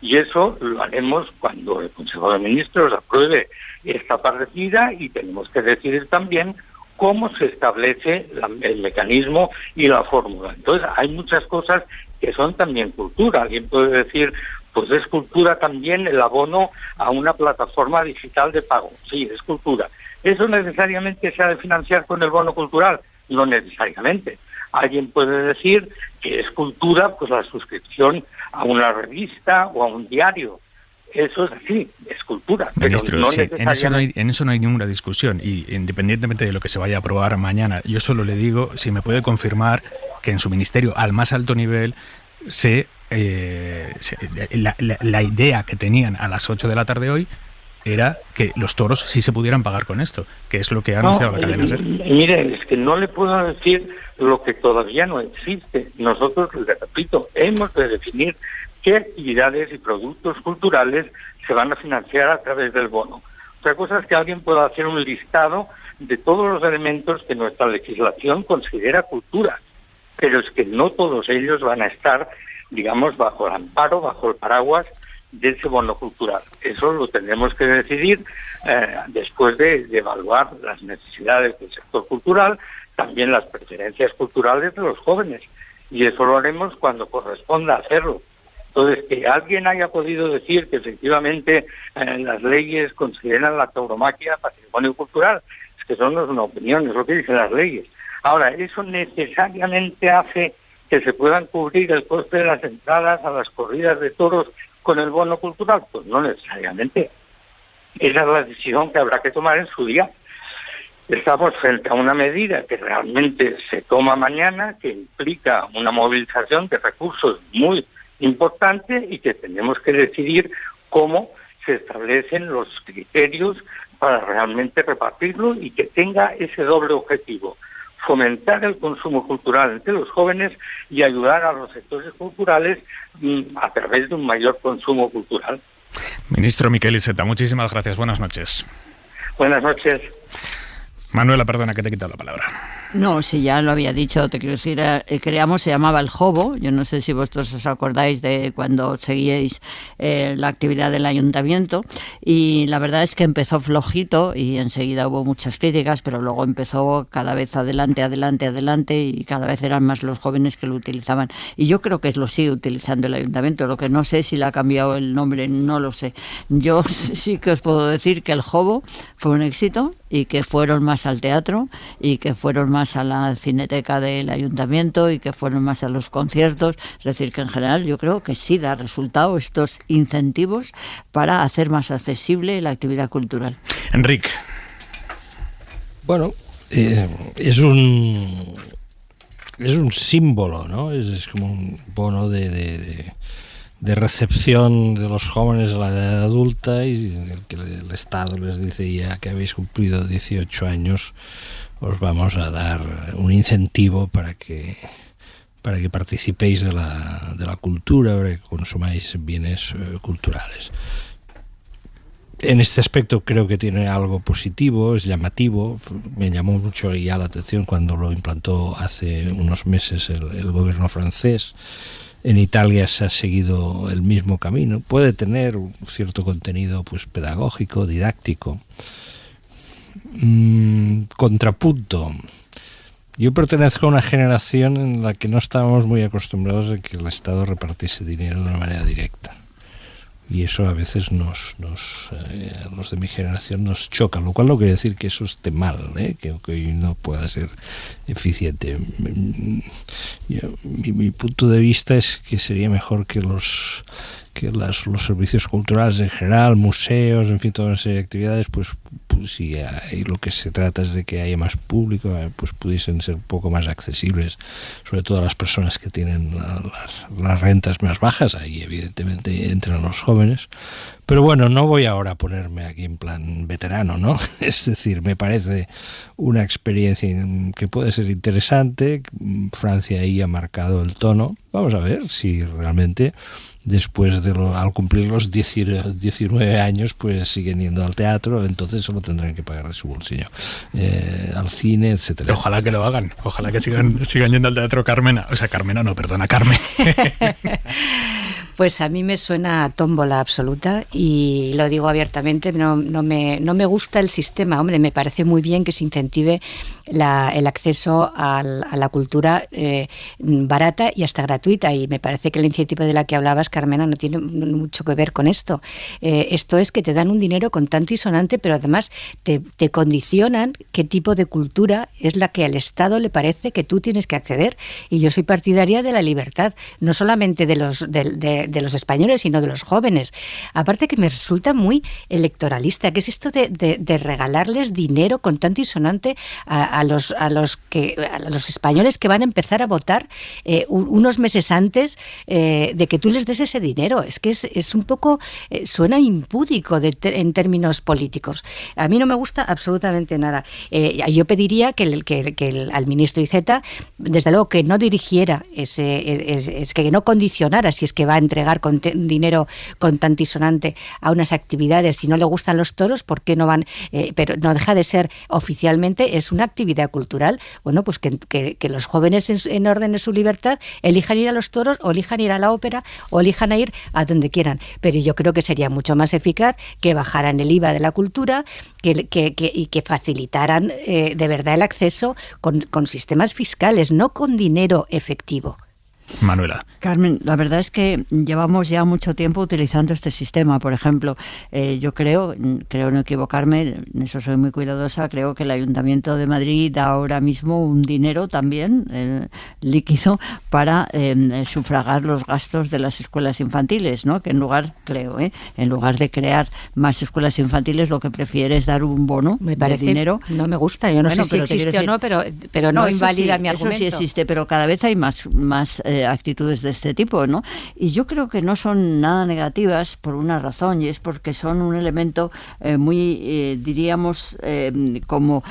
Y eso lo haremos cuando el Consejo de Ministros apruebe esta partida, y tenemos que decidir también cómo se establece el mecanismo y la fórmula. Entonces, hay muchas cosas que son también cultura. Alguien puede decir, pues es cultura también el abono a una plataforma digital de pago. Sí, es cultura. ¿Eso necesariamente se ha de financiar con el bono cultural? No necesariamente. Alguien puede decir que es cultura pues la suscripción a una revista o a un diario. Eso es así, es cultura.
Ministro,
pero no
sí, en eso no hay ninguna discusión, y independientemente de lo que se vaya a aprobar mañana, yo solo le digo si me puede confirmar que en su ministerio, al más alto nivel, la idea que tenían a las 8 de la tarde hoy era que los toros sí se pudieran pagar con esto, que es lo que ha anunciado la cadena SER.
Mire, es que no le puedo decir lo que todavía no existe. Nosotros, le repito, hemos de definir qué actividades y productos culturales se van a financiar a través del bono. Otra cosa es que alguien pueda hacer un listado de todos los elementos que nuestra legislación considera cultura, pero es que no todos ellos van a estar, digamos, bajo el amparo, bajo el paraguas de ese bono cultural. Eso lo tendremos que decidir después de evaluar las necesidades del sector cultural, también las preferencias culturales de los jóvenes, y eso lo haremos cuando corresponda hacerlo. Entonces, que alguien haya podido decir que efectivamente las leyes consideran la tauromaquia patrimonio cultural, es que eso no es una opinión, es lo que dicen las leyes. Ahora, ¿eso necesariamente hace que se puedan cubrir el coste de las entradas a las corridas de toros con el bono cultural? Pues no necesariamente. Esa es la decisión que habrá que tomar en su día. Estamos frente a una medida que realmente se toma mañana, que implica una movilización de recursos muy importante, y que tenemos que decidir cómo se establecen los criterios para realmente repartirlo y que tenga ese doble objetivo: fomentar el consumo cultural entre los jóvenes y ayudar a los sectores culturales a través de un mayor consumo cultural.
Ministro Miquel Iceta, muchísimas gracias. Buenas noches.
Buenas noches.
Manuela, perdona que te he quitado la palabra.
No, si ya lo había dicho, te quiero decir, creamos, se llamaba El Jobo. Yo no sé si vosotros os acordáis de cuando seguíais la actividad del ayuntamiento, y la verdad es que empezó flojito y enseguida hubo muchas críticas, pero luego empezó cada vez adelante, y cada vez eran más los jóvenes que lo utilizaban. Y yo creo que lo sigue utilizando el ayuntamiento, lo que no sé si le ha cambiado el nombre, no lo sé. Yo sí que os puedo decir que El Jobo fue un éxito, y que fueron más al teatro, y que fueron más a la cineteca del ayuntamiento, y que fueron más a los conciertos. Es decir, que en general yo creo que sí da resultado estos incentivos para hacer más accesible la actividad cultural.
Enrique.
Bueno, es un símbolo, ¿no? Es como un bono de recepción de los jóvenes a la edad adulta, y que el Estado les dice: ya que habéis cumplido 18 años, os vamos a dar un incentivo para que participéis de la cultura, para que consumáis bienes culturales. En este aspecto creo que tiene algo positivo, es llamativo. Me llamó mucho ya la atención cuando lo implantó hace unos meses el gobierno francés. En Italia se ha seguido el mismo camino. Puede tener un cierto contenido pues pedagógico, didáctico. Contrapunto. Yo pertenezco a una generación en la que no estábamos muy acostumbrados a que el Estado repartiese dinero de una manera directa. Y eso a veces a los de mi generación nos choca, lo cual no quiere decir que eso esté mal, que hoy no pueda ser eficiente. Mi punto de vista es que sería mejor que los servicios culturales en general, museos, en fin, toda una serie de actividades, pues si lo que se trata es de que haya más público, pues pudiesen ser un poco más accesibles, sobre todo a las personas que tienen las rentas más bajas. Ahí evidentemente entran los jóvenes. Pero bueno, no voy ahora a ponerme aquí en plan veterano, ¿no? Es decir, me parece una experiencia que puede ser interesante. Francia ahí ha marcado el tono. Vamos a ver si realmente después al cumplir los 19 años pues siguen yendo al teatro, entonces solo tendrán que pagar de su bolsillo, al cine, etcétera.
Ojalá que lo hagan, ojalá que sigan yendo al teatro. Carmen.
Pues a mí me suena a tómbola absoluta y lo digo abiertamente, no me gusta el sistema. Hombre, me parece muy bien que se incentive el acceso a la cultura barata y hasta gratuita, y me parece que la iniciativa de la que hablabas, Carmena, no tiene mucho que ver con esto. Esto es que te dan un dinero contante y sonante, pero además te condicionan qué tipo de cultura es la que al Estado le parece que tú tienes que acceder, y yo soy partidaria de la libertad, no solamente de los españoles, sino de los jóvenes. Aparte que me resulta muy electoralista, que es esto de regalarles dinero contante y sonante a los españoles que van a empezar a votar unos meses antes de que tú les des ese dinero. Es que es un poco, suena impúdico en términos políticos. A mí no me gusta absolutamente nada. Yo pediría que al ministro Iceta, desde luego, que no dirigiera que no condicionara si es que va a entregar dinero contante y sonante a unas actividades. Si no le gustan los toros, ¿por qué no van? Pero no deja de ser, oficialmente es una actividad cultural. Bueno, pues que los jóvenes, en orden de su libertad, elijan ir a los toros, o elijan ir a la ópera, o elijan ir a donde quieran. Pero yo creo que sería mucho más eficaz que bajaran el IVA de la cultura y que facilitaran de verdad el acceso con sistemas fiscales, no con dinero efectivo.
Manuela.
Carmen, la verdad es que llevamos ya mucho tiempo utilizando este sistema. Por ejemplo, yo creo no equivocarme, en eso soy muy cuidadosa, creo que el Ayuntamiento de Madrid da ahora mismo un dinero también líquido para sufragar los gastos de las escuelas infantiles, ¿no? Que en lugar de crear más escuelas infantiles, lo que prefiere es dar un bono de dinero.
No me gusta, yo no sé si existe o no, pero no invalida mi argumento.
Eso sí existe, pero cada vez hay más actitudes de este tipo, ¿no? Y yo creo que no son nada negativas por una razón, y es porque son un elemento muy, diríamos, como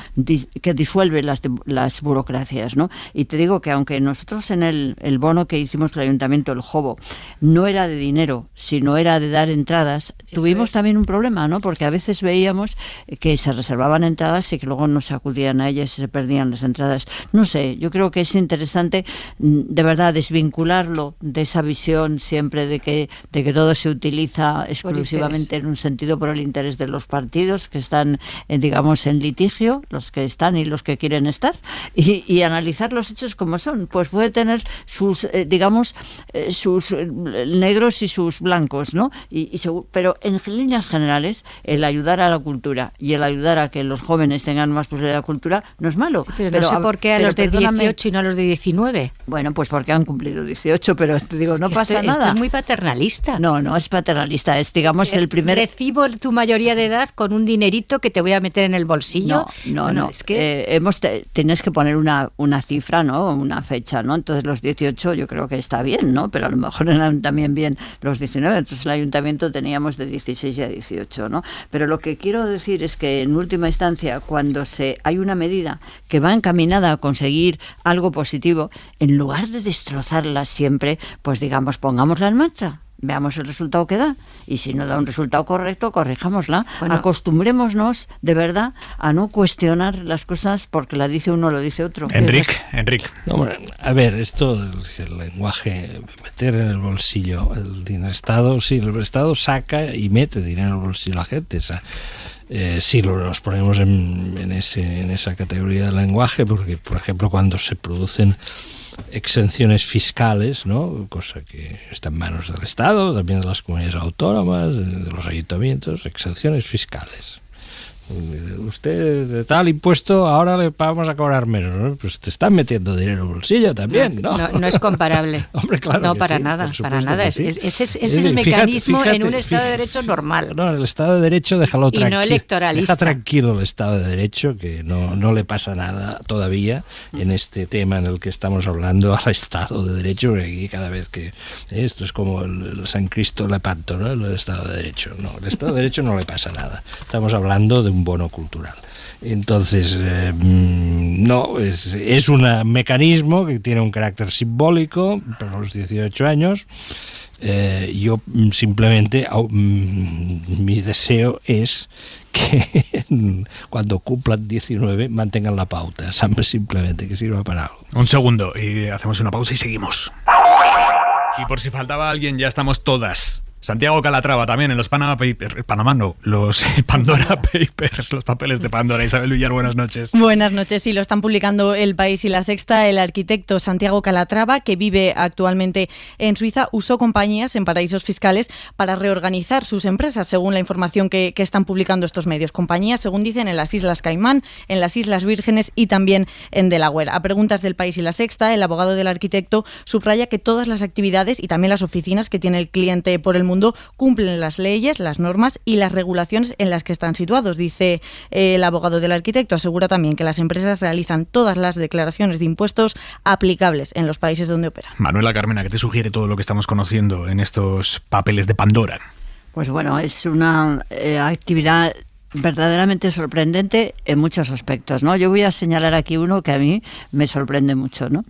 que disuelve las burocracias, ¿no? Y te digo que aunque nosotros en el bono que hicimos el Ayuntamiento, el JOBO, no era de dinero, sino era de dar entradas, tuvimos también un problema, ¿no? Porque a veces veíamos que se reservaban entradas y que luego no se acudían a ellas y se perdían las entradas. No sé, yo creo que es interesante de verdad desvincularlo de esa visión siempre de que todo se utiliza exclusivamente en un sentido por el interés de los partidos que están, digamos, en litigio, los que están y los que quieren estar, y analizar los hechos como son. Pues puede tener sus, digamos, sus negros y sus blancos, ¿no? Pero en líneas generales, el ayudar a la cultura y el ayudar a que los jóvenes tengan más posibilidad de cultura no es malo.
Pero no sé por qué a los de 18 y no a los de 19.
Bueno, pues porque han cumplido 18, pero te digo, no pasa nada.
Esto es muy paternalista.
No es paternalista, es, digamos, el primer...
Recibo tu mayoría de edad con un dinerito que te voy a meter en el bolsillo.
No. Es que tienes que poner una cifra, ¿no? Una fecha, ¿no? Entonces los 18 yo creo que está bien, ¿no? Pero a lo mejor eran también bien los 19. Entonces el Ayuntamiento teníamos de 16 a 18, ¿no? Pero lo que quiero decir es que en última instancia, cuando hay una medida que va encaminada a conseguir algo positivo, en lugar de destrozarla siempre, pues digamos, pongámosla en marcha, veamos el resultado que da, y si no da un resultado correcto, corrijámosla. Bueno, acostumbrémonos de verdad a no cuestionar las cosas porque la dice uno, lo dice otro.
Enrique.
No, a ver, esto, el lenguaje, meter en el bolsillo el dinero, el Estado saca y mete dinero en el bolsillo a la gente, o sea, sí, nos ponemos en esa categoría del lenguaje, porque, por ejemplo, cuando se producen exenciones fiscales, ¿no? Cosa que está en manos del Estado, también de las comunidades autónomas, de los ayuntamientos, exenciones fiscales. Usted de tal impuesto ahora le vamos a cobrar menos, ¿no? Pues te están metiendo dinero en el bolsillo también, ¿no?
No es comparable.
Hombre, claro,
no, para
sí,
nada, para nada.
Sí.
Ese es el mecanismo en un Estado de Derecho normal.
No, el Estado de Derecho déjalo tranquilo.
Y no electoralista.
Deja tranquilo el Estado de Derecho, que no le pasa nada todavía en este tema en el que estamos hablando al Estado de Derecho, porque aquí cada vez que esto es como el San Cristo Lepanto, ¿no? El Estado de Derecho. No, el Estado de Derecho no le pasa nada. Estamos hablando de un bono cultural. Entonces, no, es un mecanismo que tiene un carácter simbólico para los 18 años. Yo simplemente, mi deseo es que cuando cumplan 19 mantengan la pauta, simplemente que sirva para algo.
Un segundo y hacemos una pausa y seguimos. Y por si faltaba alguien, ya estamos todas. Santiago Calatrava también en los Pandora Papers, los papeles de Pandora. Isabel Villar, buenas noches.
Buenas noches, sí, lo están publicando El País y La Sexta. El arquitecto Santiago Calatrava, que vive actualmente en Suiza, usó compañías en paraísos fiscales para reorganizar sus empresas, según la información que están publicando estos medios. Compañías, según dicen, en las Islas Caimán, en las Islas Vírgenes y también en Delaware. A preguntas del País y La Sexta, el abogado del arquitecto subraya que todas las actividades y también las oficinas que tiene el cliente por el mundo cumplen las leyes, las normas y las regulaciones en las que están situados. Dice el abogado del arquitecto, asegura también que las empresas realizan todas las declaraciones de impuestos aplicables en los países donde operan.
Manuela Carmena, ¿qué te sugiere todo lo que estamos conociendo en estos papeles de Pandora?
Pues bueno, es una actividad verdaderamente sorprendente en muchos aspectos, ¿no? Yo voy a señalar aquí uno que a mí me sorprende mucho, ¿no?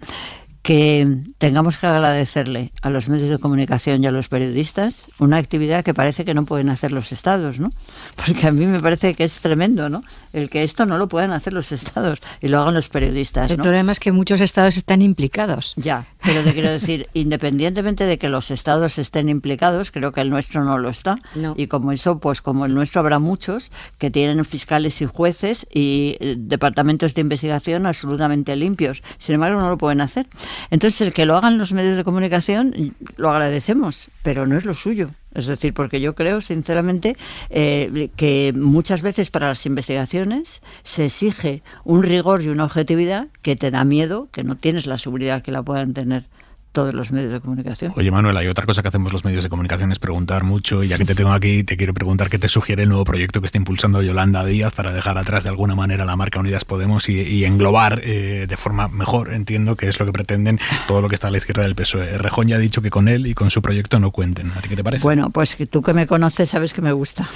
Que tengamos que agradecerle a los medios de comunicación y a los periodistas una actividad que parece que no pueden hacer los estados, ¿no? Porque a mí me parece que es tremendo, ¿no? El que esto no lo puedan hacer los estados y lo hagan los periodistas, ¿no?
El problema es que muchos estados están implicados.
Ya, pero te quiero decir, independientemente de que los estados estén implicados, creo que el nuestro no lo está. No. Y como eso, pues como el nuestro habrá muchos que tienen fiscales y jueces y departamentos de investigación absolutamente limpios. Sin embargo, no lo pueden hacer. Entonces, el que lo hagan los medios de comunicación, lo agradecemos, pero no es lo suyo. Es decir, porque yo creo, sinceramente, que muchas veces para las investigaciones se exige un rigor y una objetividad que te da miedo, que no tienes la seguridad que la puedan tener todos los medios de comunicación.
Oye, Manuela, y otra cosa que hacemos los medios de comunicación es preguntar mucho, y ya que te tengo aquí, te quiero preguntar qué te sugiere el nuevo proyecto que está impulsando Yolanda Díaz para dejar atrás de alguna manera la marca Unidas Podemos y englobar de forma mejor, entiendo, que es lo que pretenden todo lo que está a la izquierda del PSOE. Rejón ya ha dicho que con él y con su proyecto no cuenten. ¿A ti qué te parece?
Bueno, pues tú que me conoces sabes que me gusta,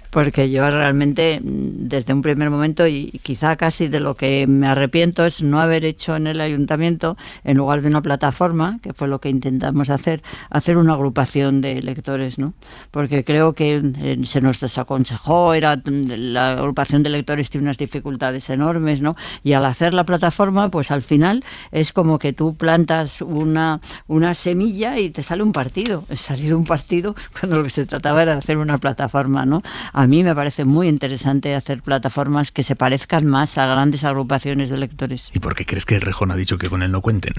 porque yo realmente desde un primer momento, y quizá casi de lo que me arrepiento es no haber hecho en el ayuntamiento, en lugar de una plataforma, que fue lo que intentamos hacer una agrupación de lectores, ¿no? Porque creo que se nos desaconsejó, la agrupación de lectores tiene unas dificultades enormes, ¿no? Y al hacer la plataforma, pues al final es como que tú plantas una semilla y te sale un partido. Es salir un partido cuando lo que se trataba era de hacer una plataforma, ¿no? A mí me parece muy interesante hacer plataformas que se parezcan más a grandes agrupaciones de lectores.
¿Y por qué crees que Rejón ha dicho que con él no cuenten?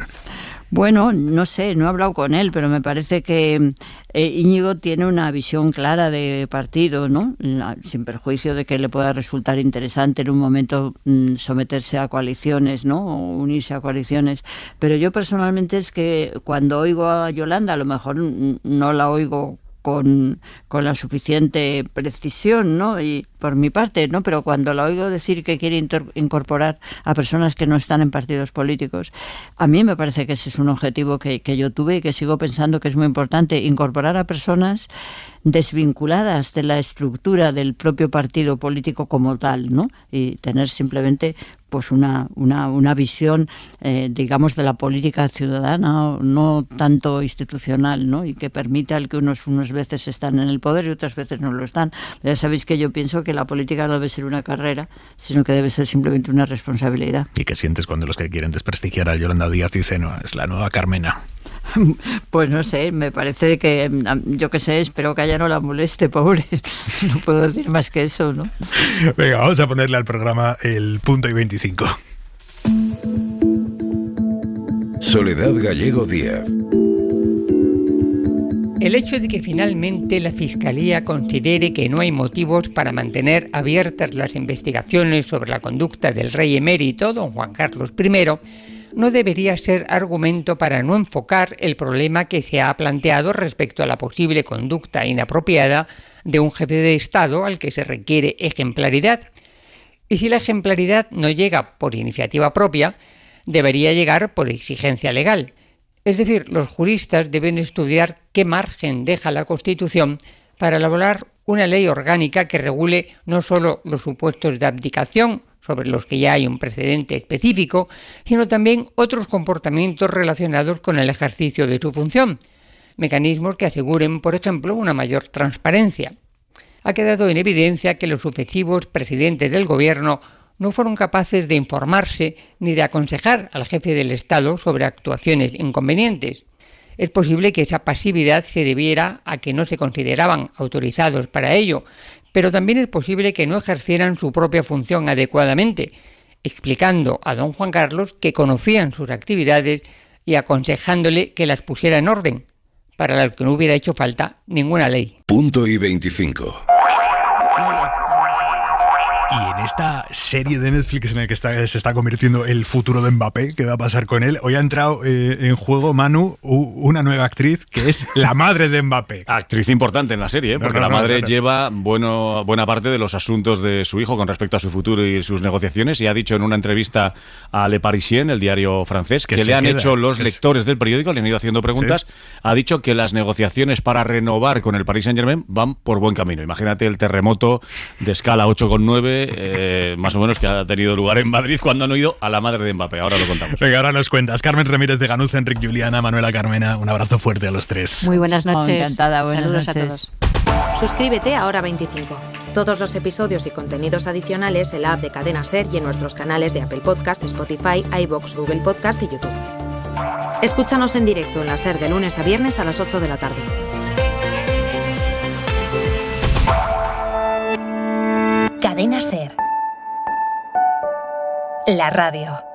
Bueno, no sé, no he hablado con él, pero me parece que Íñigo tiene una visión clara de partido, ¿no? Sin perjuicio de que le pueda resultar interesante en un momento someterse a coaliciones, ¿no? O unirse a coaliciones. Pero yo personalmente es que cuando oigo a Yolanda, a lo mejor no la oigo con la suficiente precisión, ¿no? Y por mi parte, ¿no? Pero cuando la oigo decir que quiere incorporar a personas que no están en partidos políticos, a mí me parece que ese es un objetivo que yo tuve y que sigo pensando que es muy importante, incorporar a personas desvinculadas de la estructura del propio partido político como tal, ¿no? Y tener simplemente pues una visión, digamos, de la política ciudadana, no tanto institucional, ¿no? Y que permita el que unas veces están en el poder y otras veces no lo están. Ya sabéis que yo pienso que la política no debe ser una carrera, sino que debe ser simplemente una responsabilidad.
¿Y qué sientes cuando los que quieren desprestigiar a Yolanda Díaz dicen, no, es la nueva Carmena?
Pues no sé, me parece que, yo qué sé, espero que a ella no la moleste, pobre. No puedo decir más que eso, ¿no?
Venga, vamos a ponerle al programa el punto y 25.
Soledad Gallego Díaz.
El hecho de que finalmente la Fiscalía considere que no hay motivos para mantener abiertas las investigaciones sobre la conducta del rey emérito, don Juan Carlos I, no debería ser argumento para no enfocar el problema que se ha planteado respecto a la posible conducta inapropiada de un jefe de Estado al que se requiere ejemplaridad. Y si la ejemplaridad no llega por iniciativa propia, debería llegar por exigencia legal. Es decir, los juristas deben estudiar qué margen deja la Constitución para elaborar una ley orgánica que regule no solo los supuestos de abdicación, sobre los que ya hay un precedente específico, sino también otros comportamientos relacionados con el ejercicio de su función, mecanismos que aseguren, por ejemplo, una mayor transparencia. Ha quedado en evidencia que los sucesivos presidentes del Gobierno no fueron capaces de informarse ni de aconsejar al jefe del Estado sobre actuaciones inconvenientes. Es posible que esa pasividad se debiera a que no se consideraban autorizados para ello, pero también es posible que no ejercieran su propia función adecuadamente, explicando a don Juan Carlos que conocían sus actividades y aconsejándole que las pusiera en orden, para las que no hubiera hecho falta ninguna ley.
Punto y 25.
Y en esta serie de Netflix en la que se está convirtiendo el futuro de Mbappé, ¿qué va a pasar con él? Hoy ha entrado en juego, Manu, una nueva actriz que es la madre de Mbappé.
Actriz importante en la serie, porque la madre lleva buena parte de los asuntos de su hijo con respecto a su futuro y sus negociaciones, y ha dicho en una entrevista a Le Parisien, el diario francés, que le han hecho los lectores del periódico, le han ido haciendo preguntas, ¿sí? Ha dicho que las negociaciones para renovar con el Paris Saint-Germain van por buen camino. Imagínate el terremoto de escala 8,9 más o menos que ha tenido lugar en Madrid cuando han oído a la madre de Mbappé. Ahora lo contamos.
Venga, ahora nos cuentas. Carmen Ramírez de Ganuza, Enrique Juliana, Manuela Carmena, un abrazo fuerte a los tres.
Muy buenas noches.
Encantada, buenas
Saludos
noches.
A todos. Suscríbete a Hora 25. Todos los episodios y contenidos adicionales en la app de Cadena SER y en nuestros canales de Apple Podcast, Spotify, iVoox, Google Podcast y YouTube. Escúchanos en directo en la SER de lunes a viernes a las 8 de la tarde.
Cadena SER. La radio.